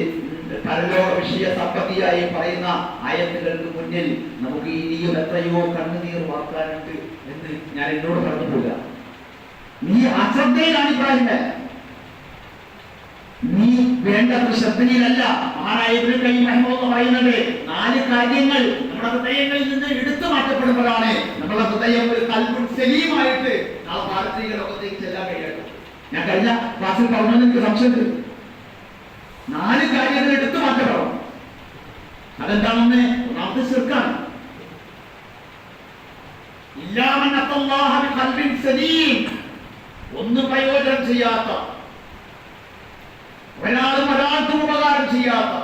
A: പരലോക വിഷയ സമ്പത്തിയായി പറയുന്ന ആയത്തുകൾക്ക് മുന്നിൽ നമുക്ക് ഇനിയും എത്രയോ കണ്ണുനീർ വാർക്കാനുണ്ട് എന്ന് ഞാൻ എന്നോട് പറഞ്ഞു പോവുക. നീ അശ്രദ്ധയിലാണ് ഇബ്രാഹിമേ, നീ വേണ്ടത്ര ശ്രദ്ധയിലല്ല. മഹാനായ ഇബ്നു ഖയ്യിം റഹിമഹുല്ലാഹ് പറയുന്നുണ്ട്, 4 കാര്യങ്ങൾ നമ്മുടെ ഹൃദയങ്ങളിൽ നിന്ന് എടുത്തു മാറ്റപ്പെടുമ്പോഴാണ് നമ്മുടെ ഹൃദയം ഒരു ഖൽബുൻ സലീമായിട്ട് നാളെ പാരത്രിക ലോകത്തേക്ക് ചെല്ലാൻ കഴിയട്ടെ. ഞാൻ കഴിഞ്ഞ ക്ലാസ്സിൽ പറഞ്ഞത് എനിക്ക് സംശയമുണ്ട്. 4 കാര്യങ്ങൾ എടുത്തു മാറ്റപ്പെടണം. അതെന്താണെന്ന്? ഒന്നാമത്തെ ശിർക്കാണ്. ഇല്ലാ മൻ അത്തല്ലാഹ ബിഖൽബിൻ സലീം, ഒന്നും പ്രയോജനം ചെയ്യാത്ത, ഒരാൾക്കും ഉപകാരം ചെയ്യാത്ത,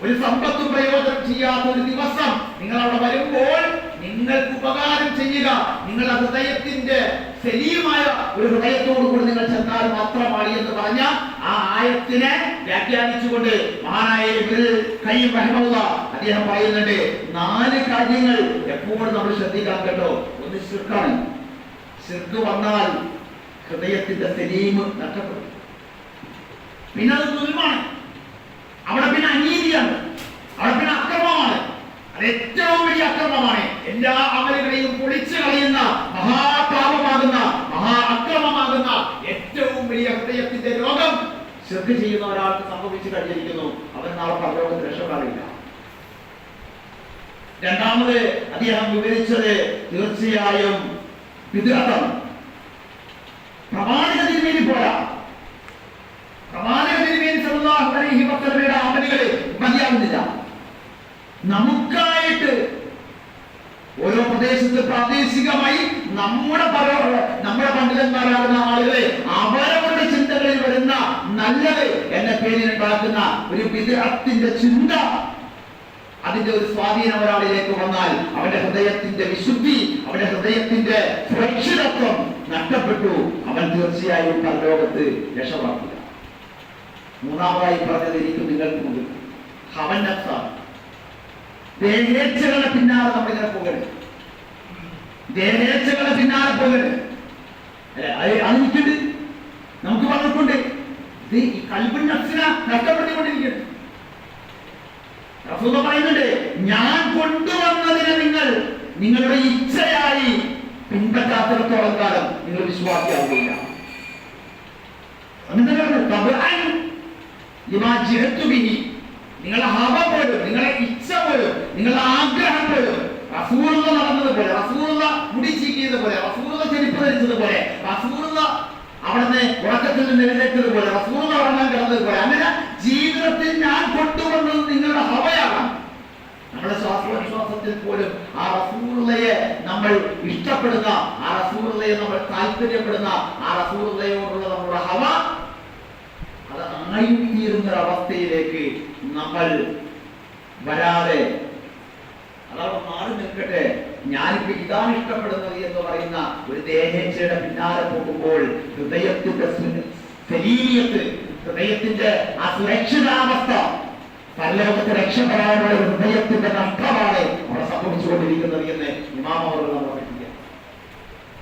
A: ഒരു സമ്പത്തും പ്രയോജനം ചെയ്യാത്ത ഒരു ദിവസം നിങ്ങൾ അവിടെ വരുമ്പോൾ നിങ്ങൾക്ക് ഉപകാരം ചെയ്യുക നിങ്ങളുടെ ഹൃദയത്തിന്റെ സലീമായ ഒരു ഹൃദയത്തോടു കൂടി നിങ്ങൾ ചെന്നാൽ മാത്രമാണ് എന്ന് പറഞ്ഞ ആ ആയത്തിനെ വ്യാഖ്യാനിച്ചുകൊണ്ട് മഹാനായ ഇബ്നുൽ ഖയ്യിം റഹിമഹുല്ലാഹ് അദ്ദേഹം പറയുന്നുണ്ട്, 4 കാര്യങ്ങൾ എപ്പോഴും നമ്മൾ ശ്രദ്ധിക്കാൻ കേട്ടോ. ഒന്ന് ശിർക്കാണ്. ശിർക്ക് വന്നാൽ ഹൃദയത്തിന്റെ സലീം നഷ്ടപ്പെടും. പിന്നെ അത് ദുൽമാണ്, അവിടെ പിന്നെ അനീതിയാണ്, അവിടെ പിന്നെ അക്രമമാണ്. അത് ഏറ്റവും വലിയ അക്രമമാണ്. എല്ലാ അമലുകളെയും പൊളിച്ചു കളയുന്ന മഹാപാപമാകുന്ന മഹാ അക്രമമാകുന്ന ഏറ്റവും വലിയ ഹൃദയത്തിന്റെ രോഗം ശിർക്ക് ചെയ്യുന്ന ഒരാൾക്ക് സംഭവിച്ചു കഴിഞ്ഞിരിക്കുന്നു. അവൻ നാളെ പരലോകത്ത് രക്ഷപ്പെടാറില്ല. രണ്ടാമത് അദ്ദേഹം വിവരിച്ചത് തീർച്ചയായും വിദ്യാർത്ഥം. പ്രവാചക തിരുമേനി പോരാ, പ്രവാചക തിരുമേനി സല്ലല്ലാഹു അലൈഹി വസല്ലമയുടെ അമലുകൾ മതിയാകുന്നില്ല. നമുക്കായിട്ട് ഓരോ പ്രദേശത്ത് പ്രാദേശികമായി നമ്മുടെ പണ്ഡിതന്മാരാകുന്ന ആളുകളെ അവരവരുടെ ചിന്തകളിൽ വരുന്ന നല്ലത് എന്ന പേരിൽ ഉണ്ടാക്കുന്ന ഒരു ബിദ്അത്തിന്റെ ചിന്ത, അതിന്റെ ഒരു സ്വാധീനം ഒരാളിലേക്ക് വന്നാൽ അവന്റെ ഹൃദയത്തിന്റെ വിശുദ്ധി, അവന്റെ ഹൃദയത്തിന്റെ സുരക്ഷിതത്വം നഷ്ടപ്പെട്ടു. അവൻ തീർച്ചയായും പരലോകത്ത് രക്ഷപ്പെടില്ല. മൂന്നാമതായി പറഞ്ഞത് എനിക്ക് നിങ്ങൾക്ക് മുമ്പിൽ ഹവൻ നഫ്സാണ്. ദേഹേച്ഛകളുടെ പിന്നാലെ നമ്മളിങ്ങനെ പോകരുത്, ദേഹേച്ഛകളുടെ പിന്നാലെ പോകരുത്. അതിട്ടുണ്ട്, നമുക്ക് പറഞ്ഞിട്ടുണ്ട്. ഇത് ഈ ഖൽബുൻ നഫ്സിനെ നഷ്ടപ്പെട്ടുകൊണ്ടിരിക്കുന്നു. റസൂൽ പറയുന്നുണ്ട്, ഞാൻ കൊണ്ടുവന്നതിനെ നിങ്ങൾ നിങ്ങളുടെ ഇച്ഛയായി പിൻപറ്റാത്തിടത്തോളം കാലം നിങ്ങൾ വിശ്വാസിയാവുകയില്ല. നിങ്ങളുടെ ഹവ പോലും, നിങ്ങളുടെ ഇച്ഛ പോലും, നിങ്ങളുടെ ആഗ്രഹം പോലും റസൂലുള്ള നടന്നതുപോലെ, റസൂലുള്ള മുടി ചീക്കിയതുപോലെ, റസൂലുള്ള ചെരുപ്പ് ധരിച്ചതുപോലെ, റസൂലുള്ള അവിടുന്ന് ഉറക്കത്തിൽ നിന്ന് എഴുന്നേറ്റതുപോലെ, റസൂലുള്ള ഉറങ്ങാൻ കിടന്നതുപോലെ, അങ്ങനെ ജീവിതത്തിൽ ഞാൻ കൊണ്ടുവന്നത് നിങ്ങളുടെ ഹവയാണ്. നമ്മുടെ ശ്വാസോച്ഛ്വാസത്തിൽ പോലും ആ റസൂലുള്ളയെ നമ്മൾ ഇഷ്ടപ്പെടുന്ന, ആ റസൂലുള്ളയെ നമ്മൾ താല്പര്യപ്പെടുന്ന, ആ റസൂലുള്ളയോടുള്ള നമ്മുടെ ഹവ അത് ആയിത്തീരുന്ന അവസ്ഥയിലേക്ക് നമ്മൾ വരാതെ അതവിടെ മാറി നിൽക്കട്ടെ. ഞാനിപ്പോ ഇതാണ് ഇഷ്ടപ്പെടുന്നത് എന്ന് പറയുന്ന ഒരു ദേഹേച്ഛയുടെ പിന്നാലെ പോകുമ്പോൾ ഹൃദയത്തിന്റെ സലീമിയത്ത്, ഹൃദയത്തിന്റെ ആ സുരക്ഷിതാവസ്ഥ, പരലോകത്തെ രക്ഷപ്പെടാനുള്ള ഹൃദയത്തിന്റെ നഷ്ടമാണ് അവിടെ സംഭവിച്ചുകൊണ്ടിരിക്കുന്നത് എന്ന് ഇമാം അവർ നമ്മൾ പഠിക്കുക.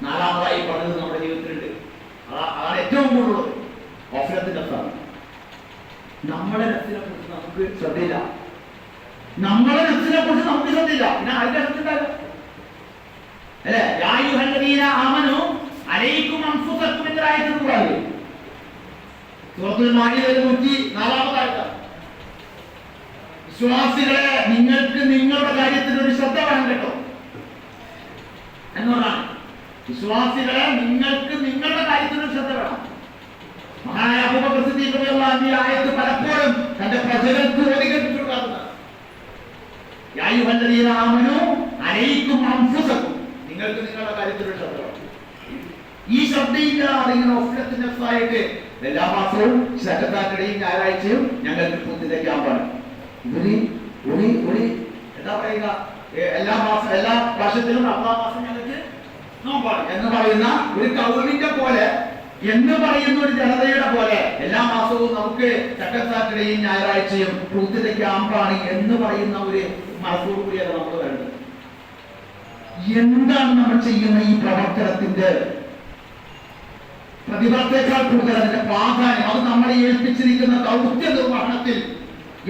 A: നാലാമതായി പറഞ്ഞത് നമ്മുടെ ജീവിതത്തിലുണ്ട്, അതാണ് ഏറ്റവും കൂടുതലുള്ളത്, ഓഫലത്തിന്റെ നഫ്സാണ്. നമ്മുടെ നഫ്സിനെ കുറിച്ച് നമുക്ക് ശ്രദ്ധയില്ല. നമ്മളെ നഫ്സിനെ കുറിച്ച് നമുക്ക് ശ്രദ്ധയില്ല, പിന്നെ ആരുടെ ശ്രദ്ധ അല്ലേ? യാ അയ്യുഹല്ലദീന ആമനൂ അലൈക്കും അൻഫുസക്കും എന്ന ആയത്ത് ഖുർആനിൽ സൂറത്തുൽ മാഇദയിൽ 104-ാമത്തെ ആയത്ത്. വിശ്വാസികളെ, നിങ്ങൾക്ക് നിങ്ങളുടെ കാര്യത്തിൽ ഒരു ശ്രദ്ധ വേണം കേട്ടോ എന്നതാണ്. വിശ്വാസികളെ, നിങ്ങൾക്ക് നിങ്ങളുടെ കാര്യത്തിൽ ഒരു ശ്രദ്ധ വേണം. മഹാനായ അബൂബക്കർ സിദ്ദീഖ് റളിയല്ലാഹു അൻഹു ഈ ആയത്ത് പലപ്പോഴും തന്റെ പ്രജകൾക്ക് ഓതിക്കേറ്റിട്ടുള്ളതാണ്. യാ അയ്യുഹല്ലദീന ആമനൂ അലൈക്കും അൻഫുസക്കും, നിങ്ങൾക്ക് നിങ്ങളുടെ കാര്യത്തിൽ ഒരു ശ്രദ്ധ വേണം. ഈ ശ്രദ്ധയില്ലാതെ ഇങ്ങനെ ഓഫ്ലത്തിനെസ്സായിട്ട് എല്ലാ മാസവും സെക്രട്ടറിയുടെയും ഞായറാഴ്ചയും ഞങ്ങൾക്ക് പുതിയ ക്യാമ്പാണ്. എന്താ പറയുക, എല്ലാ വർഷത്തിലും റമദാൻ മാസം ഞങ്ങൾക്ക് നോമ്പാണ് എന്ന് പറയുന്ന ഒരു കൗമിന്റെ പോലെ, എന്ന് പറയുന്ന ഒരു ജനതയുടെ പോലെ എല്ലാ മാസവും നമുക്ക് സെക്കൻഡ് സാറ്റർഡേയും ഞായറാഴ്ചയും പുതിയ ക്യാമ്പാണ് എന്ന് പറയുന്ന ഒരു മനസ്സോട് കൂടിയാണ് നമ്മൾ വേണ്ടത്. എന്താണ് നമ്മൾ ചെയ്യുന്ന ഈ പ്രവർത്തനത്തിന്റെ പ്രതിഫലത്തെക്കാൾ കൂടുതൽ അതിന്റെ പ്രാധാന്യം, അത് നമ്മളെ ഏൽപ്പിച്ചിരിക്കുന്ന ദൗത്യ നിർവഹണത്തിൽ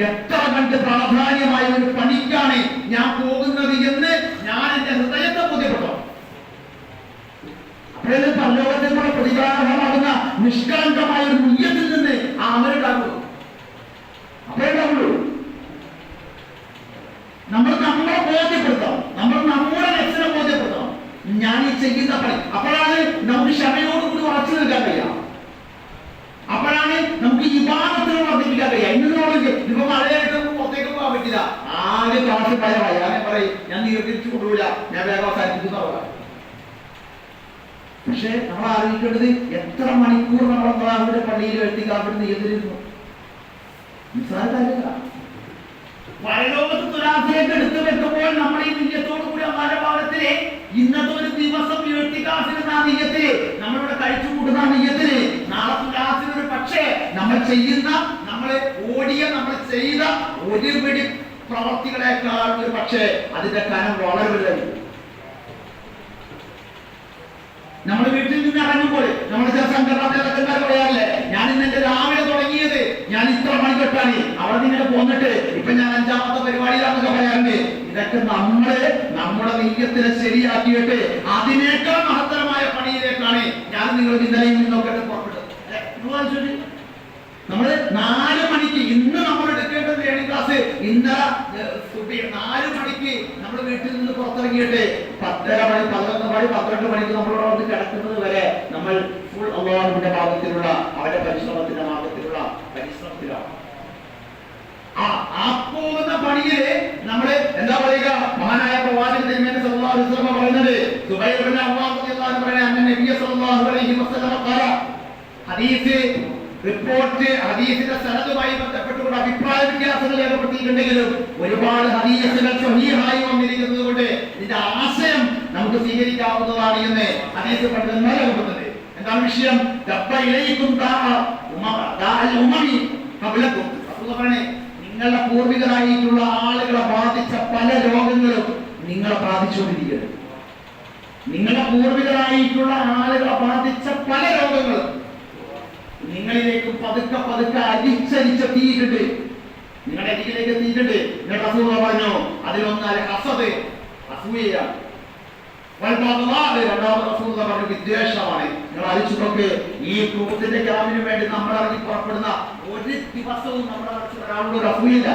A: എത്ര കണ്ട് പ്രാധാന്യമായ ഒരു പണിക്കാണ് ഞാൻ പോകുന്നത് എന്ന് ഞാൻ എന്റെ ഹൃദയത്തെ ബോധ്യപ്പെട്ടു. അപ്പോഴേ പരലോകത്തിലൂടെ പ്രതിഫലമാകുന്ന നിഷ്കളങ്കമായ ഒരു നിയ്യത്തിൽ നിന്ന് ആ അമലുണ്ടാകുള്ളൂ. അപ്പോഴുണ്ടാവുള്ളൂ. നമ്മൾ നമ്മളെ ബോധ്യപ്പെടുത്താം, നമ്മൾ നമ്മുടെ നഫ്സിനെ ബോധ്യപ്പെടുത്താം, ഞാൻ ഈ ചെയ്യുന്ന പണി. അപ്പോഴാണ് നമുക്ക് ക്ഷമയോടുകൂടി ഉറച്ചു നിൽക്കാൻ കഴിയാം. അപ്പോഴാണ് നമുക്ക് ഇബാദത്തിനെ വർദ്ധിപ്പിക്കാൻ കഴിയാം. ഇപ്പൊ മഴയായിട്ട് പുറത്തേക്ക് പോകാൻ പറ്റില്ല, ആകെ ക്ലാസ് ഭയമായി. ഞാൻ പറയും, ഞാൻ നീർത്തിരിച്ചു കൊണ്ടുപോയില്ല, ഞാൻ വേഗം അവസാനിപ്പിക്കുന്ന പറയാം. പക്ഷെ നമ്മൾ ആലോചിക്കേണ്ടത് എത്ര മണിക്കൂർ നമ്മൾ അള്ളാഹുവിന്റെ പള്ളിയിൽ എത്തിക്കാപ്പെടുന്ന എതിരുന്നു. നിസ്സാര കാര്യമില്ല. പരലോകത്ത് തുലാസിലേക്ക് എടുത്തു വെക്കുമ്പോൾ നമ്മൾ ഈ നിയ്യത്തോടു കൂടി അള്ളാഹുവിന്റെ ഭവനത്തിലെ ഇന്നത്തെ ഒരു ദിവസം എഴുത്തിക്കാസിരുന്ന ആ നിയ്യത്തില്, നമ്മളിവിടെ കഴിച്ചു കൂട്ടുന്ന ആ നിയ്യത്തില്, നാളെ തുലാസിന് ഒരു പക്ഷേ നമ്മൾ ചെയ്യുന്ന, നമ്മൾ ചെയ്ത ഒരു പിടി പ്രവർത്തികളെക്കാൾ ഒരു പക്ഷേ അതിന്റെ കനം വളരെ വലുതായിരിക്കും. നമ്മൾ വീട്ടിൽ നിന്ന് ഇറങ്ങുമ്പോൾ നമ്മുടെ ചില സംഘടന പറയാറില്ലേ, ഞാൻ ഇന്ന് എന്റെ രാവിലെ തുടങ്ങിയത് ഞാൻ ഇത്ര മണിക്കൊട്ടാണ്, അവിടെ നിങ്ങൾ പോന്നിട്ട് ഇപ്പൊ ഞാൻ 5ാമത്തെ പരിപാടിയിലാണെന്നൊക്കെ പറയാറുണ്ട്. ഇതൊക്കെ നമ്മുടെ നീയത്തിനെ ശരിയാക്കിയിട്ട് അതിനേക്കാൾ മഹത്തരമായ പണിയിലേക്കാണ് ഞാൻ നിങ്ങൾ ഇന്നലെയും നിന്നൊക്കെ പുറപ്പെട്ടത്. നമ്മള് 4 മണിക്ക് ഇന്ന് നമ്മൾ എടുക്കേണ്ടത് ലേണിംഗ് ക്ലാസ്, ഇന്നലെ 4 മണിക്ക് നമ്മൾ വീട്ടിൽ നിന്ന് പുറത്തിറങ്ങിയിട്ട് 10:30 മണി 11 മണി 12 മണിക്ക് നമ്മളോട് വന്ന് കിടക്കുന്നത് വരെ നമ്മൾ ഫുൾ അള്ളാഹുവിന്റെ ഭാഗത്തിലുള്ള അവന്റെ പരിശ്രമത്തിന്റെ ഭാഗത്തിലുള്ള പരിശ്രമത്തിലാണ്. ആ പോകുന്ന പണിയില് നമ്മള് എന്താ പറയുക, മഹാനായ പ്രവാചകൻ തിരുമേനി സല്ലല്ലാഹു അലൈഹി വസല്ലം പറയുന്നത്, സുബൈർ ഇബ്നു അവ്വാം റളിയല്ലാഹു അൻഹു പറയുന്നത്, നബി സല്ലല്ലാഹു അലൈഹി വസല്ലം ഖാല, ഹദീസ് റിപ്പോർട്ട്, ഹദീസിന്റെ സനദുമായി ബന്ധപ്പെട്ടുകൊണ്ട് അഭിപ്രായ വ്യത്യാസങ്ങൾ രേഖപ്പെടുത്തിയിട്ടുണ്ടെങ്കിലും ഒരുപാട് ഹദീസുകൾ സ്വഹീഹായി വന്നിരിക്കുന്നത് കൊണ്ട് ഇതിന്റെ ആശയം നമുക്ക് സ്വീകരിക്കാവുന്നതാണ് എന്ന് ഹദീസ് പണ്ഡിതന്മാർ രേഖപ്പെടുത്തുന്നത്. എന്താണ് വിഷയം? നിങ്ങളുടെ പൂർവികരായിട്ടുള്ള ആളുകളെ ബാധിച്ച പല രോഗങ്ങളും നിങ്ങളെ ബാധിച്ചുകൊണ്ടിരിക്കുന്നത്. നിങ്ങളുടെ പൂർവികരായിട്ടുള്ള ആളുകളെ ബാധിച്ച പല രോഗങ്ങളും നിങ്ങളിലേക്ക് പതുക്കെ പതുക്കെ അരിച്ചരിച്ചെത്തിയിട്ടുണ്ട്, നിങ്ങളുടെ അരികിലേക്ക് എത്തിയിട്ടുണ്ട്. നിങ്ങളുടെ റസൂൽ പറഞ്ഞു, അതിലൊന്ന് ഹസദ്, അസൂയയാണ്. രണ്ടാമത് റസൂൽ പറഞ്ഞു വിദ്വേഷമാണ്. നിങ്ങൾ ആലോചിച്ചൊക്കെ ഈ ക്രൂത്തിന്റെ ക്യാമ്പിന് വേണ്ടി നമ്മൾ ഇറങ്ങി പുറപ്പെടുന്ന ഒരു ദിവസവും നമ്മുടെ ഒരാളോട് ഒരു അസൂയില്ല,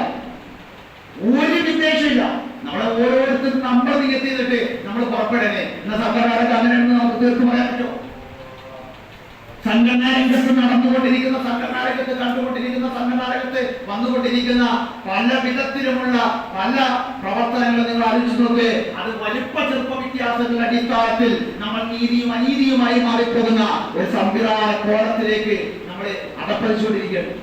A: ഒരു വിദ്വേഷമില്ല. നമ്മളെ ഓരോരുത്തരും നമ്മൾ നികത്തിയിട്ട് നമ്മൾ പുറപ്പെടണേ എന്ന സംഘടനക്ക് അങ്ങനെയാണെന്ന് നമുക്ക് തീർത്ത് പറയാൻ പറ്റുമോ? സംഘടനാ രംഗത്ത് നടന്നുകൊണ്ടിരിക്കുന്ന, സംഘടനാ രംഗത്ത് കണ്ടുകൊണ്ടിരിക്കുന്ന, സംഘടനാ രംഗത്ത് വന്നുകൊണ്ടിരിക്കുന്ന പല വിധത്തിലുമുള്ള പല പ്രവർത്തനങ്ങൾ നിങ്ങൾ ആലോചിച്ചു നോക്ക്. അത് വലിപ്പ ചെറുപ്പ വ്യത്യാസങ്ങളുടെ അടിസ്ഥാനത്തിൽ നമ്മൾ നീതിയും അനീതിയുമായി മാറിപ്പോകുന്ന ഒരു സംവിധാന കോലത്തിലേക്ക് നമ്മൾ അകപ്പതിച്ചുകൊണ്ടിരിക്കുകയാണ്.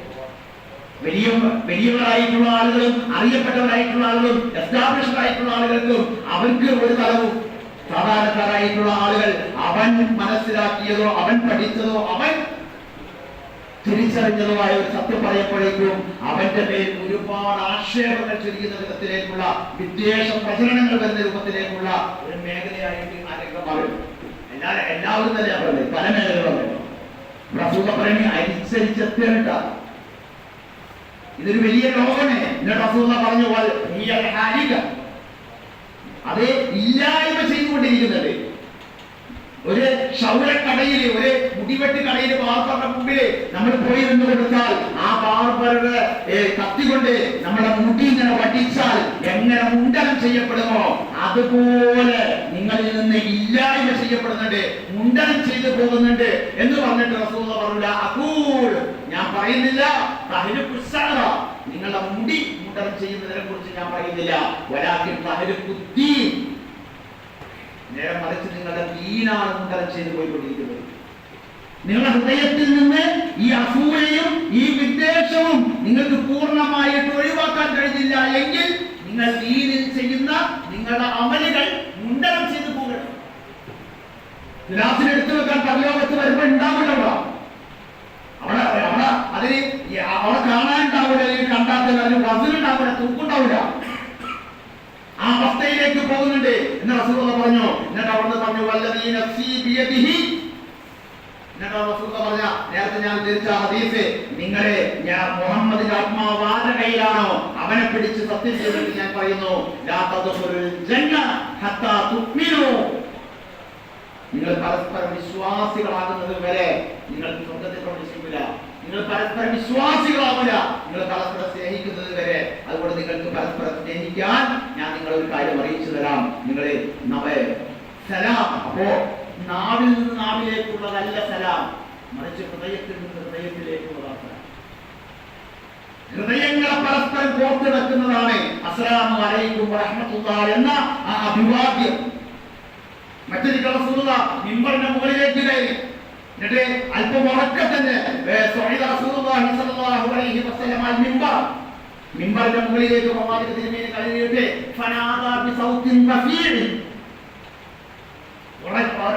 A: വലിയവരായിട്ടുള്ള ആളുകളും അറിയപ്പെട്ടവരായിട്ടുള്ള ആളുകളും എസ്റ്റാബ്ലിഷ്ഡ് ആയിട്ടുള്ള ആളുകൾക്കും അവർക്ക് ഒരു തലവും, സാധാരണക്കാരായിട്ടുള്ള ആളുകൾ അവൻ മനസ്സിലാക്കിയതോ അവൻ പഠിച്ചതോ അവൻ തിരിച്ചറിഞ്ഞതോ ആയ ഒരു സത്യം പറയുമ്പോഴേക്കും അവന്റെ മേൽ ഒരുപാട് ആക്ഷേപങ്ങൾ ചൊരിയുന്ന വിധത്തിലേക്കുള്ള വിദ്വേഷ പ്രചരണങ്ങൾ വരുന്ന രൂപത്തിലേക്കുള്ള ഒരു മേഖലയായിട്ട് ആ രംഗം മാറും. എല്ലാവരും തന്നെ പറയുന്നത് പല മേഖലകളും പറയുന്നത് അരിച്ചരിച്ചെത്തേണ്ട ഇതൊരു വലിയ ലോകമാണ്. എന്നിട്ട് റസൂലുള്ളാഹി പറഞ്ഞു അത് ഇല്ലായ്മ ചെയ്തുകൊണ്ടിരിക്കുന്നുണ്ട്. ഒരു ക്ഷൗരക്കടയിൽ, ഒരു മുടിവെട്ട് കടയിൽ ബാർബറുടെ മുമ്പിൽ നമ്മൾ പോയി നിന്ന് കൊടുത്താൽ ആ ബാർബറുടെ കത്തി കൊണ്ട് നമ്മുടെ മുടി ഇങ്ങനെ വടിച്ചാൽ എങ്ങനെ മുണ്ടനം ചെയ്യപ്പെടുമോ അതുപോലെ നിങ്ങളിൽ നിന്ന് ഇല്ലായ്മ ചെയ്യപ്പെടുന്നുണ്ട്, മുണ്ടനം ചെയ്തു പോകുന്നുണ്ട് എന്ന് പറഞ്ഞിട്ട് റസൂലുള്ളാഹി പറഞ്ഞില്ല, അഖൂൽ ഞാൻ പറയുന്നില്ല നിങ്ങളുടെ മുടി മുണ്ടനം ചെയ്യുന്നതിനെ കുറിച്ച് ഞാൻ പറയുന്നില്ല, വലാകിൻ തഹ്രിഖുദ്ദീൻ നേരെ മറിച്ച് നിങ്ങളുടെ ദീനാണ് മുണ്ടനം ചെയ്തു പോയിക്കൊണ്ടിരിക്കുന്നത്. നിങ്ങളുടെ ഹൃദയത്തിൽ നിന്ന് ഈ അസൂയയും ഈ വിദ്വേഷവും നിങ്ങൾക്ക് പൂർണ്ണമായിട്ട് ഒഴിവാക്കാൻ കഴിഞ്ഞില്ല എങ്കിൽ നിങ്ങൾ ദീനിൽ ചെയ്യുന്ന നിങ്ങളുടെ അമലുകൾ മുണ്ടനം ചെയ്തു പോകണം. ഗ്ലാസിനെടുത്തു വെക്കാൻ പരലോകത്ത് വരുമ്പോൾ ഉണ്ടാവില്ല, അവിടെ അതിന് അവിടെ കാണാനുണ്ടാവില്ല, കണ്ടാൽ അതിന് വസൂലുണ്ടാവില്ല, തൂക്കുണ്ടാവില്ല. ആ അവസ്ഥയിലേക്ക് പോകുന്നുണ്ട് എന്ന് റസൂലുള്ളാഹി പറഞ്ഞു. എന്നിട്ട് അവിടുന്ന് പറഞ്ഞു വല്ലദീ നഫ്സി ബിയദിഹി. എന്നിട്ട് റസൂലുള്ളാഹി പറഞ്ഞ നേരത്തെ ഞാൻ ഉദ്ധരിച്ച ഹദീസ്, നിങ്ങളെ ഞാൻ മുഹമ്മദിന്റെ ആത്മാവ് ആരുടെ കയ്യിലാണോ അവനെ പിടിച്ച് സത്യം ചെയ്തിട്ട് ഞാൻ പറയുന്നു, ലാ തദ്ഖുലുൽ ജന്ന ഹത്താ തുഅ്മിനു. നിങ്ങൾ പരസ്പരം വിശ്വാസികളാകുന്നത് വരെ നിങ്ങൾ സ്വർഗ്ഗത്തിൽ പ്രവേശിക്കില്ല. നിങ്ങൾ പരസ്പരം വിശ്വാസികളാവില്ല, നിങ്ങൾ പരസ്പരം സ്നേഹിക്കുന്നത് വരെ. അതുകൊണ്ട് നിങ്ങൾക്ക് പരസ്പരം സ്നേഹിക്കാൻ ഞാൻ നിങ്ങളെ ഒരു കാര്യം അറിയിച്ചു തരാം. നിങ്ങളെ സലാം, അപ്പോ നാവിൽ നിന്ന് നാവിലേക്കുള്ളതല്ല സലാം, മറിച്ച് ഹൃദയത്തിൽ നിന്ന് ഹൃദയത്തിലേക്കുള്ളതാണ് സലാം. ഹൃദയങ്ങളെ പരസ്പരം കോർത്തിണക്കുന്നതാണ് അസ്സലാമു അലൈക്കും വറഹ്മത്തുള്ളാഹി എന്ന ആ അഭിവാദ്യം. മറ്റൊരിക്കൽ റസൂലുള്ളാഹി മിമ്പറിന്റെ മുകളിലേക്ക് കയറി, എന്നിട്ട് അല്പം ഉറക്കെ തന്നെ മിമ്പറിന്റെ മുകളിലേക്ക് പ്രവാചകനെ കയറിയിട്ട്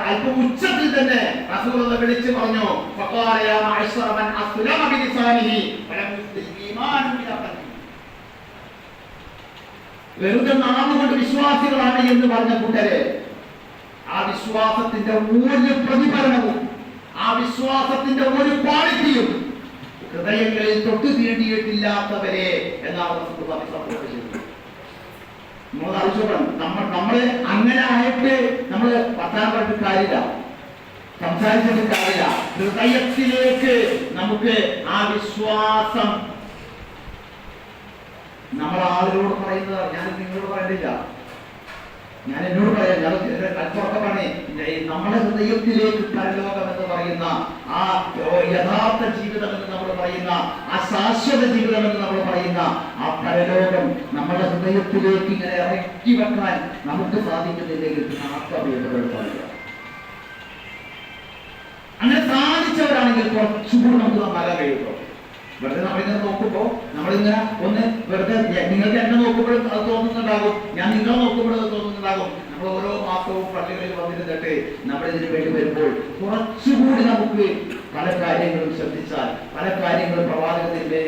A: അല്പം ഉച്ചത്തിൽ തന്നെ റസൂലുള്ളാഹി വിളിച്ചു പറഞ്ഞു, വെറുതെ നാവുകൊണ്ട് വിശ്വാസികളാണ് എന്ന് പറഞ്ഞ കൂട്ടരെ, ആ വിശ്വാസത്തിന്റെ ഒരു പ്രതിഫലനവും ആ വിശ്വാസത്തിന്റെ ഒരു ക്വാളിറ്റിയും ഹൃദയങ്ങളിൽ തൊട്ടു തീണ്ടിയിട്ടില്ലാത്തവരെ എന്നാണ് നമ്മൾ ആവശ്യപ്പെടണം. നമ്മള് അങ്ങനെ ആയിട്ട് നമ്മള് വർത്താനം പറഞ്ഞിട്ട് കാര്യമില്ല, സംസാരിച്ചിട്ട് കാര്യമില്ല. ഹൃദയത്തിലേക്ക് നമുക്ക് ആ വിശ്വാസം നമ്മൾ ആളുകളോട് പറയുന്നത്, ഞാൻ നിങ്ങളോട് പറയണ്ടില്ല, ഞാൻ എന്നോട് പറയാം, ഞാൻ കൽപ്പുറക്കെ പറഞ്ഞേ, നമ്മുടെ ഹൃദയത്തിലേക്ക് പരലോകം എന്ന് പറയുന്ന ആ യഥാർത്ഥ ജീവിതം എന്ന് നമ്മൾ പറയുന്ന ആ ശാശ്വത ജീവിതം എന്ന് നമ്മൾ പറയുന്ന ആ പരലോകം നമ്മുടെ ഹൃദയത്തിലേക്ക് ഇങ്ങനെ ഇറക്കി വെക്കാൻ നമുക്ക് സാധിക്കുന്നില്ലെങ്കിൽ അങ്ങനെ സാധിച്ചവരാണെങ്കിൽ കുറച്ചുകൂടി നമുക്ക് നന്നാകാൻ കഴിയുമോ? വെറുതെ നമ്മളിങ്ങനെ നോക്കുമ്പോ നമ്മളിങ്ങനെ ഒന്ന് വെറുതെ നിങ്ങൾക്ക് എന്നെ നോക്കുമ്പോഴും അത് തോന്നുന്നുണ്ടാകും, ഞാൻ നിങ്ങളെ നോക്കുമ്പോഴും അത് തോന്നുന്നുണ്ടാകും. നമ്മൾ ഓരോ മാസവും പള്ളികളിൽ വന്നിരുന്നിട്ട് നമ്മളിതിന് വേണ്ടി വരുമ്പോൾ കുറച്ചുകൂടി നമുക്ക് പല കാര്യങ്ങളും ശ്രദ്ധിച്ചാൽ, പല കാര്യങ്ങളും പ്രവാചകത്തിന്റെ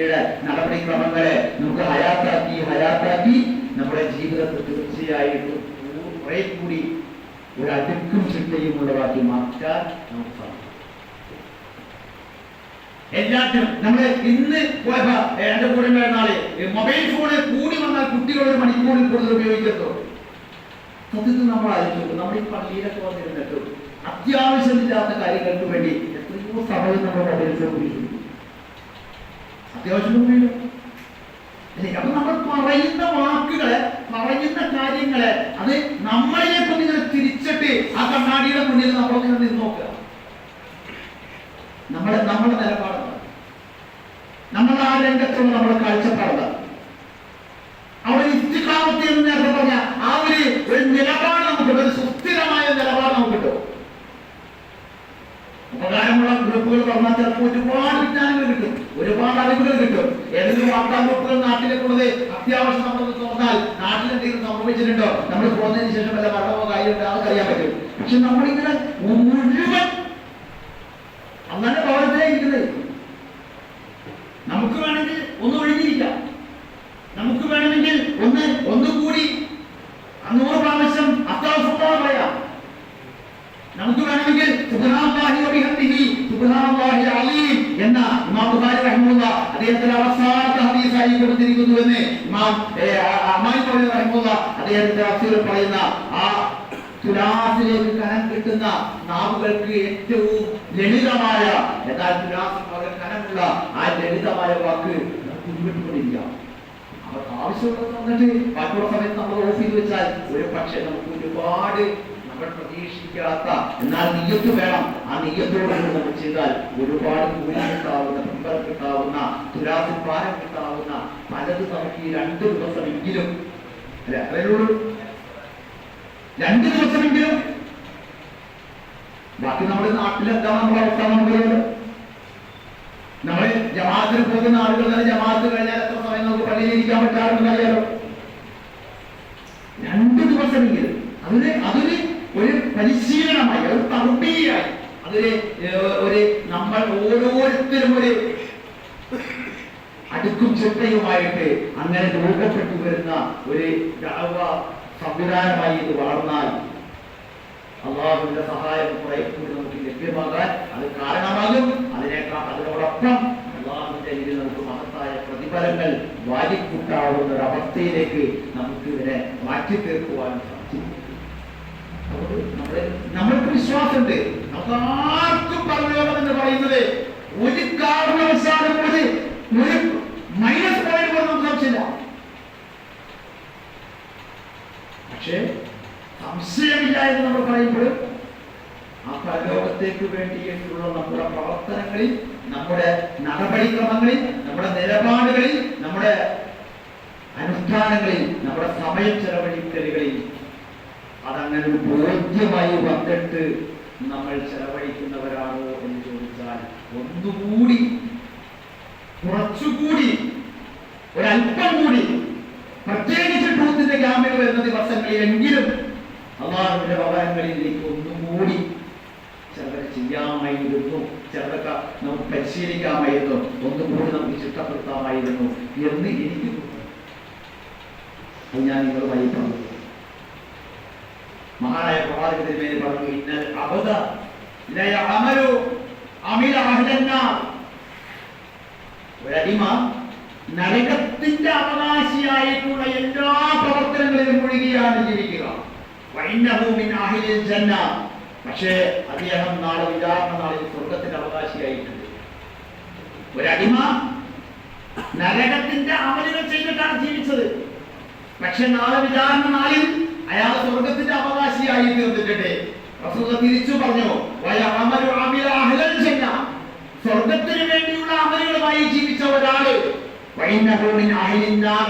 A: നടപടിക്രമങ്ങളെ നമുക്ക് ഹയാത്താക്കി നമ്മുടെ ജീവിതത്തെ തീർച്ചയായിട്ടും കുറെ കൂടി ഒരു അടുക്കും ചിട്ടയും ഉള്ളതാക്കി മാറ്റാൻ നമുക്ക് സാധിക്കും. എല്ലാത്തിനും നമ്മള് ഇന്ന് എന്റെ കൂടെ നാളെ മൊബൈൽ ഫോണ് കൂടി വന്നാൽ കുട്ടികൾ ഒരു മണിക്കൂറിൽ കൂടുതൽ ഉപയോഗിക്കത്തോ? സത്യത്തിൽ നമ്മൾ ആലോചിക്കും, നമ്മൾ ഈ പള്ളിയിലൊക്കെ വന്നിരുന്നിട്ടും അത്യാവശ്യമില്ലാത്ത കാര്യങ്ങൾക്ക് വേണ്ടി എത്രയോ സമയം നമ്മൾ മൊബൈൽ ഫോൺ ഉപയോഗിക്കും. അത്യാവശ്യം ഉപയോഗിക്കും. അപ്പൊ നമ്മൾ പറയുന്ന വാക്കുകളെ, പറയുന്ന കാര്യങ്ങളെ അത് നമ്മളിലേക്ക് ഇങ്ങനെ തിരിച്ചിട്ട് ആ കണ്ണാടിയുടെ മുന്നിൽ നമ്മളിങ്ങനെ നിന്ന് നോക്കുക. നമ്മുടെ നിലപാടാണ്, നമ്മൾ ആ രംഗത്തുള്ള നമ്മുടെ കാഴ്ചപ്പാടാണ്. അവിടെ ഇസ്തിഖാമത്ത് എന്ന് നേരത്തെ പറഞ്ഞ ആ ഒരു നിലപാട് നമുക്ക്, ഒരു സുസ്ഥിരമായ നിലപാട് നമുക്ക് കിട്ടും. ഉപകാരമുള്ള ഗ്രൂപ്പുകൾ പറഞ്ഞാൽ ചിലപ്പോൾ ഒരുപാട് വിജ്ഞാനങ്ങൾ കിട്ടും, ഒരുപാട് അറിവുകൾ കിട്ടും. ഏതെങ്കിലും വാർത്താ ഗ്രൂപ്പുകൾ നാട്ടിലേക്കുള്ളത് അത്യാവശ്യം നമ്മൾ തുറന്നാൽ നാട്ടിൽ എന്തെങ്കിലും സംഭവിച്ചിട്ടുണ്ടോ, നമ്മൾ പോകുന്നതിന് ശേഷം വല്ല മരണമോ കാര്യമുണ്ടോ അതൊക്കെ അറിയാൻ പറ്റും. പക്ഷെ നമ്മളിങ്ങനെ മുഴുവൻ അങ്ങനെ പ്രവർത്തനയിരിക്കുന്നത്. നമുക്ക് വേണമെങ്കിൽ ഒന്ന് ഒഴിഞ്ഞിരിക്കാം, നമുക്ക് വേണമെങ്കിൽ ഒന്നുകൂടി 100 പ്രാവശ്യം അസ്തഗ്ഫിറുല്ലാഹ് പറയാം, നമുക്ക് വേണമെങ്കിൽ സുബ്ഹാനല്ലാഹി വബിഹംദിഹി സുബ്ഹാനല്ലാഹിൽ അലീം എന്ന ഇമാം ബുഖാരി റഹിമഹുല്ലാ അദ്ദേഹത്തിന്റെ അവസാനത്തെ ഹദീസായി കൊടുത്തിരിക്കുന്നു എന്ന് ഇമാം അമാനി റഹിമഹുല്ലാ അദ്ദേഹത്തിന്റെ തഫ്സീറിൽ പറയുന്ന ആ തുലാസിലേക്ക് കനം കിട്ടുന്ന നാവുകൾക്ക് ഏറ്റവും ലളിതമായ, എന്നാൽ തുലാസിൽ വളരെ കനമുള്ള ആ ലളിതമായ വാക്ക് ഉരുവിട്ടുകൊണ്ടിരിക്കാം. അവർക്ക് ആവശ്യമുള്ളത് വന്നിട്ട് ബാക്കിയുള്ള സമയത്ത് നമ്മൾ ഓഫ് ചെയ്ത് വെച്ചാൽ ഒരു പക്ഷേ നമുക്ക് ഒരുപാട് നമ്മൾ പ്രതീക്ഷിക്കാത്ത, എന്നാൽ നിയ്യത്ത് വേണം. ആ നിയ്യത്തോടെ നമ്മൾ ചെയ്താൽ ഒരുപാട് കൂലി കിട്ടാവുന്ന, പിമ്പർ കിട്ടാവുന്ന, തുലാസിൽ ഭാരം കിട്ടാവുന്ന പലത് നമുക്ക് ഈ 2 ദിവസമെങ്കിലും, അല്ലെ അതിനോട് 2 ദിവസമെങ്കിലും. ബാക്കി നമ്മുടെ നാട്ടിലെന്താ നമ്മുടെ അവസ്ഥ നമുക്കറിയാലോ. നമ്മൾ ജമാഅത്തിന് പോകുന്ന ആളുകൾ തന്നെ ജമാഅത്ത് കഴിഞ്ഞാൽ എത്ര സമയം നമുക്ക് പള്ളിയിലിരിക്കാൻ പറ്റാറുണ്ടെന്ന് അറിയാലോ. 2 ദിവസമെങ്കിലും അതൊരു ഒരു പരിശീലനമായി, ഒരു തർബീയായി, ഒരു നമ്മൾ ഓരോരുത്തരും ഒരു അടുക്കും ചിട്ടയുമായിട്ട് അങ്ങനെ രൂപപ്പെട്ടു വരുന്ന ഒരു ദഅവ സംവിധാനമായി ഇത് വളർന്നാൽ അള്ളാഹുവിന്റെ സഹായം കുറെ കൂടി നമുക്ക് ലഭ്യമാകാൻ അത് കാരണമാകും. അതിനോടൊപ്പം അള്ളാഹുവിന്റെ ഇതിൽ നമുക്ക് മഹത്തായ പ്രതിഫലങ്ങൾ വാരിക്കൂട്ടാവുന്ന ഒരവസ്ഥയിലേക്ക് നമുക്ക് ഇതിനെ മാറ്റി തീർക്കുവാനും സാധിക്കും. നമ്മൾക്ക് വിശ്വാസമുണ്ട്. നമുക്ക് ആർക്കും പരലോകം എന്ന് പറയുന്നത് ഒരു കാരണവശാലും ഒരു മൈനസ് പോയിന്റ് പോലും നമുക്ക് സംശയമില്ല. പക്ഷേ സംശയമില്ല എന്ന് നമ്മൾ പറയുമ്പോൾ ആ പരലോകത്തേക്ക് വേണ്ടിയിട്ടുള്ള നമ്മുടെ പ്രവർത്തനങ്ങളിൽ, നമ്മുടെ നടപടിക്രമങ്ങളിൽ, നമ്മുടെ നിലപാടുകളിൽ, നമ്മുടെ അനുഷ്ഠാനങ്ങളിൽ, നമ്മുടെ സമയം ചെലവഴിക്കലുകളിൽ അതങ്ങനെ ഒരു ബോധ്യമായി വന്നിട്ട് നമ്മൾ ചെലവഴിക്കുന്നവരാണോ എന്ന് ചോദിച്ചാൽ ഒന്നുകൂടി, കുറച്ചുകൂടി, ഒരല്പം കൂടി, പ്രത്യേകിച്ച് ട്രൂത്തിന്റെ ക്യാമ്പിൽ വരുന്ന ദിവസങ്ങളിലെങ്കിലും അള്ളാഹുവിന്റെ ഭവനങ്ങളിലേക്ക് ഒന്നുകൂടി ചിലതൊക്കെ ചെയ്യാമായിരുന്നു, ചിലതൊക്കെ നമുക്ക് പരിശീലിക്കാമായിരുന്നു, ഒന്നുകൂടി നമുക്ക് ചിട്ടപ്പെടുത്താമായിരുന്നു എന്ന് എനിക്ക് തോന്നുന്നു. അത് ഞാൻ നിങ്ങളുമായി പറഞ്ഞു. മഹാനായ പ്രവാചകന്റെ പേര് പറഞ്ഞു, ഇന്നൽ അബദ ലയഅമലു അമില അഹ്ലന്നാർ. ഒരടിമ നരകത്തിന്റെ അവകാശിയായിട്ടുള്ള എല്ലാ പ്രവർത്തനങ്ങളിലും മുഴുകിയാണ് ജീവിക്കുക. വഇന്നഹു മിൻ അഹ്ലിൽ ജന്ന. പക്ഷേ അദ്ദേഹം നാളെ വിചാരണ നാളിൽ സ്വർഗത്തിന്റെ അവകാശിയായിട്ടുണ്ട്. ഒരടിമ നരകത്തിന്റെ അമലുകൾ ചെയ്തിട്ടാണ് ജീവിച്ചത്. പക്ഷെ നാളെ വിചാരണ നാളിൽ അയാൾ സ്വർഗത്തിന്റെ അവകാശിയായി തീർന്നിട്ടുണ്ട്. റസൂൽ തിരിച്ചു പറഞ്ഞു, വയഅമലു അമില അഹ്ലൽ ജന്ന. സ്വർഗത്തിന് വേണ്ടിയുള്ള അമലുകളുമായി ജീവിച്ച ഒരാള് വഇന്നഹു മിൻ അഹ്ലിൻ നാർ.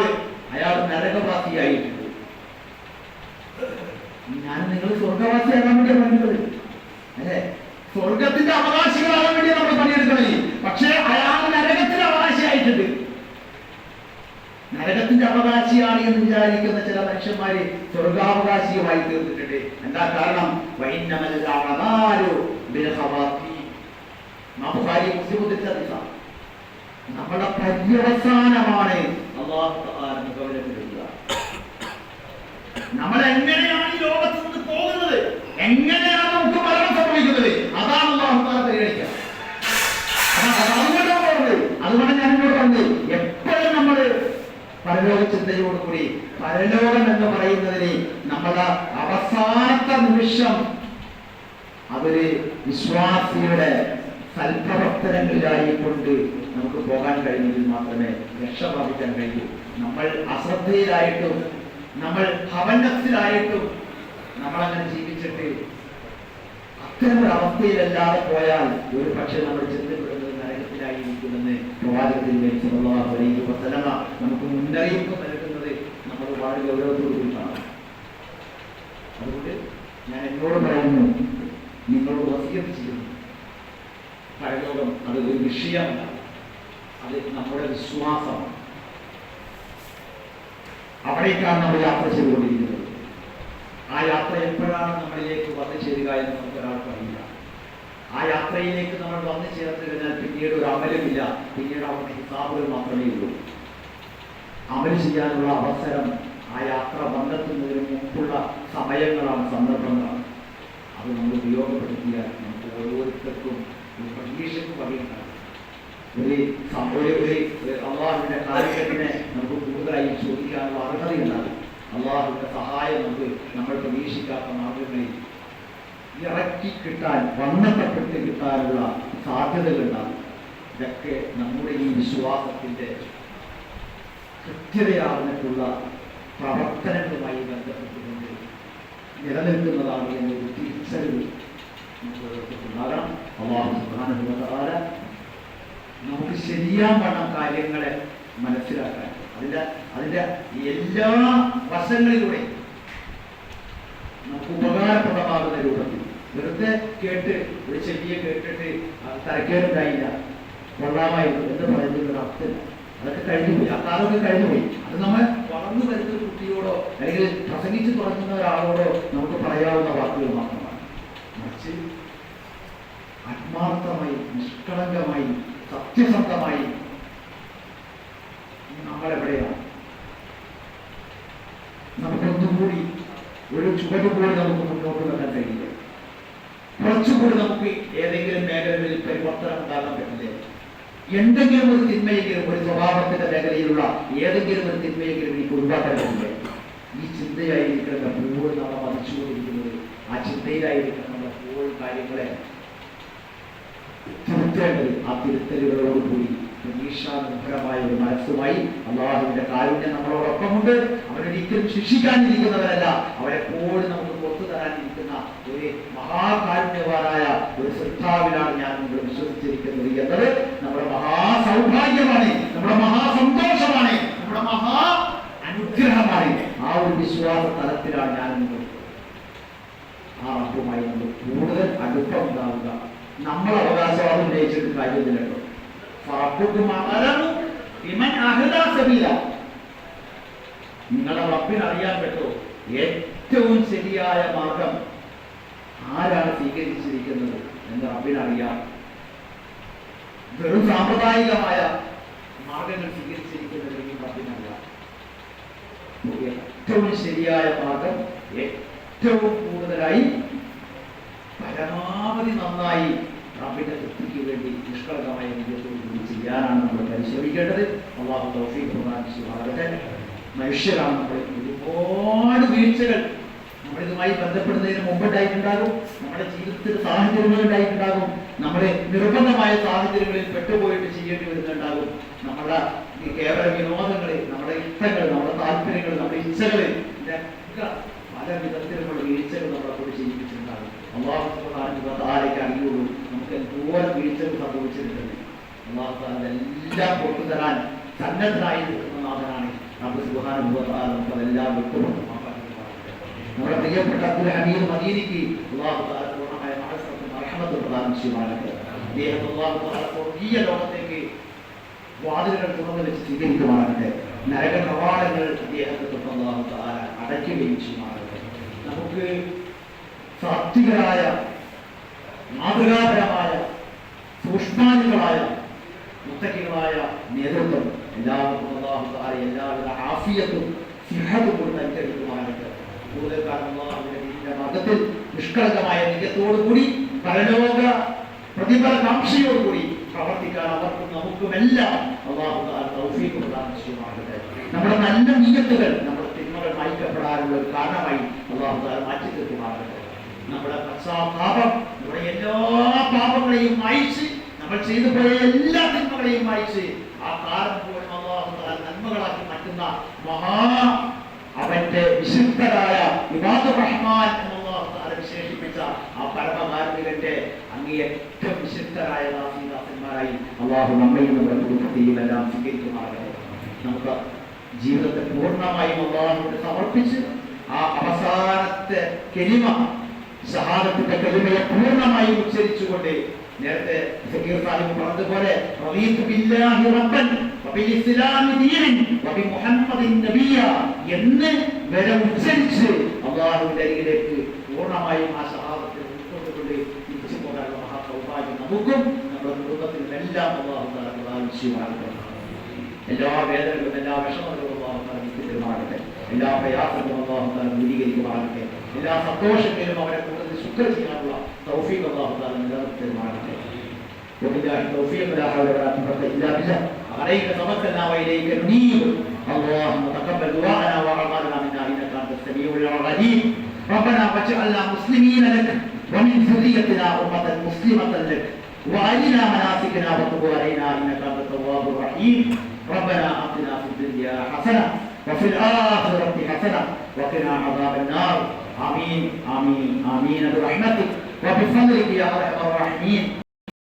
A: അയാൾ നരകവാസിയായിട്ടുണ്ട്. ഞാൻ നിങ്ങൾ സ്വർഗവാസിയാകാൻ വേണ്ടിയാണ് പറഞ്ഞത്, അല്ലെ? സ്വർഗത്തിന്റെ അവകാശികളാകാൻ വേണ്ടി നമ്മൾ പണിയെടുക്കണേ. പക്ഷേ അയാൾ നരകത്തിന്റെ അവകാശിയായിട്ടുണ്ട്. നരകത്തിന്റെ അവകാശിയാണ് എന്ന് വിചാരിക്കുന്ന ചില മനുഷ്യന്മാര് സ്വർഗാവകാശിയുമായി തീർന്നിട്ടുണ്ട്. എന്താ കാരണം? നമ്മുടെ പര്യവസാനമാണ് അല്ലാഹു തആല മുഖവിലപ്പെടുത്തുക. നമ്മൾ എങ്ങനെയാണ് ഈ ലോകത്ത് നിന്ന് പോകുന്നത്, എങ്ങനെയാണ് നമുക്ക് മരണം സംഭവിക്കുന്നത്, അതാണ് അല്ലാഹു തആല പരിഗണിക്കുക. അതുകൊണ്ട് ഞാൻ എന്നോട് പറഞ്ഞു, എപ്പോഴും നമ്മൾ പരലോക ചിന്തയോടുകൂടി, പരലോകം എന്ന് പറയുന്നതിന് നമ്മുടെ അവസാനത്തെ നിമിഷം അതൊരു വിശ്വാസിയുടെ സൽപ്രവർത്തനങ്ങളിലായിക്കൊണ്ട് നമുക്ക് പോകാൻ കഴിഞ്ഞെങ്കിൽ മാത്രമേ രക്ഷ പ്രാപിക്കാൻ കഴിയൂ. നമ്മൾ അശ്രദ്ധയിലായിട്ടും നമ്മൾ ഭവനത്തിലായിട്ടും നമ്മളങ്ങനെ ജീവിച്ചിട്ട് അത്തരം ഒരു അവസ്ഥയിലല്ലാതെ പോയാൽ ഒരു പക്ഷേ നമ്മൾ ചിന്തപ്പെടുന്നത് നരകത്തിലായിരിക്കുമെന്ന് പ്രവാചകൻ സല്ലല്ലാഹു അലൈഹി വസല്ലമ നമുക്ക് മുന്നറിയിപ്പ് നൽകുന്നത് നമ്മൾ വളരെ ഗൗരവത്തോടുകൂടിയാണ്. അതുകൊണ്ട് ഞാൻ എന്നോട് പറയുന്നു, നിങ്ങളോട് വസിയത്ത് ചെയ്യുന്നു, പരലോകം അത് ഒരു വിഷയമല്ല, അത് നമ്മുടെ വിശ്വാസമാണ്. അവിടേക്കാണ് നമ്മൾ യാത്ര ചെയ്തുകൊണ്ടിരിക്കുന്നത്. ആ യാത്ര എപ്പോഴാണ് നമ്മളിലേക്ക് വന്നു ചേരുക എന്ന് നമുക്ക് ഒരാൾക്ക് അറിയില്ല. ആ യാത്രയിലേക്ക് നമ്മൾ വന്നു ചേർന്ന് കഴിഞ്ഞാൽ പിന്നീട് ഒരു അമലുമില്ല, പിന്നീട് അവിടെ ഹിസാബുകൾ മാത്രമേ ഉള്ളൂ. അമല് ചെയ്യാനുള്ള അവസരം ആ യാത്ര വന്നെത്തുന്നതിന് മുമ്പുള്ള സമയങ്ങളാണ്, സന്ദർഭങ്ങളാണ്. അത് നമ്മൾ ഉപയോഗപ്പെടുത്തിയാൽ നമുക്ക് ഓരോരുത്തർക്കും ഒരു പ്രതീക്ഷയ്ക്ക് വകയുണ്ടാകും. അള്ളാഹുവിന്റെ കാര്യത്തിനെ നമുക്ക് കൂടുതലായി ചോദിക്കാനുള്ള അർഹതയുണ്ടാകും. അള്ളാഹുവിന്റെ സഹായം നമ്മൾ പ്രതീക്ഷിക്കാത്ത മാർഗങ്ങളിൽ ഇറക്കി കിട്ടാൻ, വന്നപ്പെട്ട് കിട്ടാനുള്ള സാധ്യതകളുണ്ടാകും. ഇതൊക്കെ നമ്മുടെ ഈ വിശ്വാസത്തിന്റെ കൃത്യതയാർന്നിട്ടുള്ള പ്രവർത്തനങ്ങളുമായി ബന്ധപ്പെട്ടുകൊണ്ട് നിലനിൽക്കുന്നതാണ് എന്നൊരു തിരിച്ചറിവ് നമുക്കുണ്ടാകണം. അല്ലാഹു സുബ്ഹാനഹു വ തആല നമുക്ക് ശരിയാവണ്ണം കാര്യങ്ങളെ മനസ്സിലാക്കാൻ, അതിന്റെ എല്ലാ വശങ്ങളിലൂടെ നമുക്ക് ഉപകാരപ്രദമാകുന്ന രൂപത്തിൽ, വെറുതെ കേട്ട് ഒരു ചെവിയെ കേട്ടിട്ട് തരക്കേടുണ്ടായില്ല, കൊള്ളാമായിരുന്നു എന്ന് പറയുന്നതിനൊരു അർത്ഥമില്ല. അതൊക്കെ കഴിഞ്ഞുപോയി, ആ കാലമൊക്കെ കഴിഞ്ഞുപോയി. അത് നമ്മൾ വളർന്നു വരുന്ന ഒരു കുട്ടിയോടോ അല്ലെങ്കിൽ പ്രസംഗിച്ച് തുടങ്ങുന്ന ഒരാളോടോ നമുക്ക് പറയാവുന്ന വാക്കുകൾ മാത്രമാണ്. മറിച്ച് ആത്മാർത്ഥമായി, നിഷ്കളങ്കമായി, സത്യസന്ധമായി നമ്മളെവിടെയാണ്, നമുക്കൊന്നുകൂടി ഒരു ചുവടുകൂടി നമുക്ക് മുന്നോട്ട് വെക്കാൻ കഴിയില്ല. കുറച്ചുകൂടി നമുക്ക് ഏതെങ്കിലും മേഖലകളിൽ പരിവർത്തനം ഉണ്ടാകാൻ പറ്റില്ലേ? എന്തെങ്കിലും ഒരു തിന്മയെങ്കിലും, ഒരു സ്വഭാവത്തിന്റെ മേഖലയിലുള്ള ഏതെങ്കിലും ഒരു തിന്മയെങ്കിലും എനിക്ക് ഒഴിവാക്കാൻ പറ്റില്ലേ? ഈ ചിന്തയായിരിക്കണം എപ്പോഴും നമ്മൾ വധിച്ചുകൊണ്ടിരിക്കുന്നത്. ആ ചിന്തയിലായിരിക്കണം നമ്മൾ എപ്പോഴും കാര്യങ്ങളെ തിരുത്തേണ്ടത്. ആ തിരുത്തലുകളോടുകൂടി പ്രതീക്ഷാനിർഭരമായ ഒരു മനസ്സുമായി അള്ളാഹുവിന്റെ കാരുണ്യം നമ്മളോടൊപ്പമുണ്ട്. അവരൊരിക്കലും ശിക്ഷിക്കാനിരിക്കുന്നവരല്ല, അവരെപ്പോഴും നമുക്ക് പുറത്തു തരാനിരിക്കുന്ന ഒരു മഹാകാരുണ്യവാനായ ഒരു ശ്രദ്ധാവിലാണ് ഞാൻ നിങ്ങൾ വിശ്വസിച്ചിരിക്കുന്നത് എന്നത് നമ്മുടെ മഹാസൗഭാഗ്യമാണ്, നമ്മുടെ മഹാസന്തോഷമാണ്, നമ്മുടെ മഹാ അനുഗ്രഹമാണ്. ആ ഒരു വിശ്വാസ തലത്തിലാണ് ഞാൻ നിങ്ങൾ ആ റബ്ബുമായി നമ്മൾ കൂടുതൽ അടുപ്പം ഉണ്ടാവുക. നമ്മൾ അവകാശവാദം ഉന്നയിച്ചിട്ട് കാര്യമില്ലല്ലോ. നിങ്ങളുടെ റബ്ബിന് അറിയാൻ പറ്റോ ഏറ്റവും ശരിയായ മാർഗം ആരാണ് സ്വീകരിച്ചിരിക്കുന്നത് എന്ന് റബ്ബിനറിയാം. വെറും സാമ്പ്രദായികമായ മാർഗങ്ങൾ സ്വീകരിച്ചിരിക്കുന്നത് റബ്ബിനറിയാം. ഏറ്റവും ശരിയായ മാർഗം ഏറ്റവും കൂടുതലായി പരമാവധി നന്നായി റബ്ബിന്റെ തൃപ്തിക്ക് വേണ്ടി നിഷ്കളങ്കമായ വിജയത്തോടുകൂടി ചെയ്യാനാണ് നമ്മൾ പരിശ്രമിക്കേണ്ടത്. അല്ലാഹു തൗഫീഖ് പ്രദാനം ചെയ്യുമാറാകട്ടെ. മനുഷ്യരാണ് നമ്മൾ. ഒരുപാട് വീഴ്ചകൾ നമ്മളിതുമായി ബന്ധപ്പെടുന്നതിന് മുമ്പുണ്ടായിട്ടുണ്ടാകും, നമ്മുടെ ജീവിതത്തിൽ സാഹചര്യങ്ങൾ ഉണ്ടായിട്ടുണ്ടാകും, നമ്മുടെ നിർബന്ധമായ സാഹചര്യങ്ങളിൽ പെട്ടുപോയിട്ട് ചെയ്യേണ്ടി വരുന്നുണ്ടാകും. നമ്മുടെ കേവല വിനോദങ്ങളിൽ, നമ്മുടെ ഇഷ്ടങ്ങൾ, നമ്മുടെ താല്പര്യങ്ങൾ, നമ്മുടെ ഇച്ഛകളിൽ ഇതൊക്കെ പല വിധത്തിലുള്ള വീഴ്ചകൾ നമ്മളെ കൊണ്ട് ചെയ്യിപ്പിച്ചിട്ടുണ്ടാകും. അല്ലാഹു സുബ്ഹാനഹു വ തആലയ്ക്ക് അറിയുള്ളൂ നമുക്ക് എന്തോരം വീഴ്ചകൾ സംഭവിച്ചിട്ടുണ്ട്. അല്ലാഹു തആല എല്ലാം കൊണ്ടുതരാൻ സന്നദ്ധനായി നിൽക്കുന്ന നാഥനാണ്. റബ്ബ് സുബ്ഹാനഹു വ തആല നമുക്കെല്ലാം വിട്ടുകൊണ്ട് നമ്മുടെ പ്രിയപ്പെട്ട അബ്ദുൽ ഹമീദ് മദീനിക്ക് അല്ലാഹു തആല പൂർണ്ണമായ മഹ്ഫറത്തും റഹ്മത്തും പ്രദാനം ചെയ്യുമാറാകട്ടെ. അദ്ദേഹം അല്ലാഹു തആല സ്വർഗ്ഗീയ ലോകത്തേക്ക് വാതിലുകൾ തുറന്നു വെച്ച് സ്വീകരിക്കുമാറാകട്ടെ. നരക കവാടങ്ങൾ അദ്ദേഹത്തെ തൊട്ട് അല്ലാഹു തആല അടയ്ക്കുകയും ചെയ്യുമാറാകട്ടെ. നമുക്ക് സാത്വികരായ, മാതൃകാപരമായ, സൂക്ഷ്മാനുകളായ, മുത്തക്കികളായ നേതൃത്വം എല്ലാവർക്കും അല്ലാഹു തആല എല്ലാവിധ ആഫിയത്തും സിഹത്തും കൊണ്ട് അനുഗ്രഹിക്കുമാറാകട്ടെ. കൂടുതൽ കാലം അല്ലാഹുവിന്റെ മാർഗ്ഗത്തിൽ നിഷ്കളങ്കമായ നിയത്തോടുകൂടി പരലോക പ്രതിഫലകാംക്ഷയോടുകൂടി പ്രവർത്തിക്കാൻ അവർക്കും നമുക്കുമെല്ലാം അല്ലാഹു തആല തൗഫീഖ് പ്രദാനം ചെയ്യുമാറാകട്ടെ. നമ്മുടെ നല്ല നിയ്യത്തുകൾ നമ്മുടെ തിന്മകൾ മായ്ക്കപ്പെടാനുള്ള ഒരു കാരണമായി അല്ലാഹു തആല മാറ്റി തീർക്കുമാറാകട്ടെ. നമ്മുടെ പശ്ചാത്താപം, നമ്മുടെ എല്ലാ പാപങ്ങളെയും മായ്ച്ച്, നമ്മൾ ചെയ്തു പോയ എല്ലാ തിന്മകളെയും മായ്ച്ച് ആ കാരണം പോലും അല്ലാഹു തആല നന്മകളാക്കി മാറ്റുന്ന അവന്റെ വിശുദ്ധരായ ഇബാദുർ റഹ്മാൻ എന്ന് അല്ലാഹു തആല വിശേഷിപ്പിച്ച ആ പരമകാരുണികന്റെ അങ്ങേയറ്റം വിശുദ്ധരായ ദാസന്മാരായി അല്ലാഹു നമ്മയും നമ്മുടെ കുടുംബത്തെയും എല്ലാം സ്വീകരിക്കുമാറാകട്ടെ. നമുക്ക് ജീവിതത്തെ പൂർണ്ണമായും അല്ലാഹുവിന് സമർപ്പിച്ച് ആ അവസാനത്തെ കലിമ, ഷഹാദത്തിന്റെ കലിമയെ പൂർണ്ണമായും ഉച്ചരിച്ചുകൊണ്ട് നേരത്തെ സക്കീർ സാഹിബ് പറഞ്ഞതുപോലെ റളീതു ബില്ലാഹി റബ്ബൻ വബിൽ ഇസ്ലാമി ദീനൻ വബിമുഹമ്മദിൻ നബിയ എന്ന് വരെ ഉച്ചരിച്ച് അല്ലാഹുവിന്റെ അരികിലേക്ക് പൂർണ്ണമായും ആ ഷഹാദത്തിൽ ഉൾക്കൊണ്ടുകൊണ്ട് തിരിച്ചു പോകാനുള്ള മഹാസൗഭാഗ്യം നമുക്കും നമ്മുടെ കുടുംബത്തിനും എല്ലാം അല്ലാഹു തആല പ്രദാനം ചെയ്യുമാറാകട്ടെ. എല്ലാ വേദനകളും എല്ലാ വിഷമങ്ങളും അല്ലാഹു തആല നീക്കിത്തരുമാറാകട്ടെ. എല്ലാ പ്രയാസങ്ങളും അല്ലാഹു തആല ദൂരീകരിക്കുമാറാകട്ടെ. എല്ലാ സന്തോഷങ്ങളിലും അവരെ കൂടുതൽ ശുക്ർ ചെയ്യാനുള്ള തൗഫീഖ് അല്ലാഹു തആല നിലനിർത്തി തരുമാറാകട്ടെ. وبالله التوفيق لا حول ولا قوة إلا بالله عليك توكلنا وإليك ننيب اللهم تقبل دعاءنا وأعمالنا منا إنك أنت السميع العليم ربنا واجعلنا مسلمين لك ومن ذريتنا أمة مسلمة لك وأرنا مناسكنا وتب علينا إنك أنت التواب الرحيم ربنا آتنا في الدنيا حسنة وفي الآخرة حسنة وقنا عذاب النار آمين آمين آمين برحمتك وبفضلك يا أرحم الراحمين.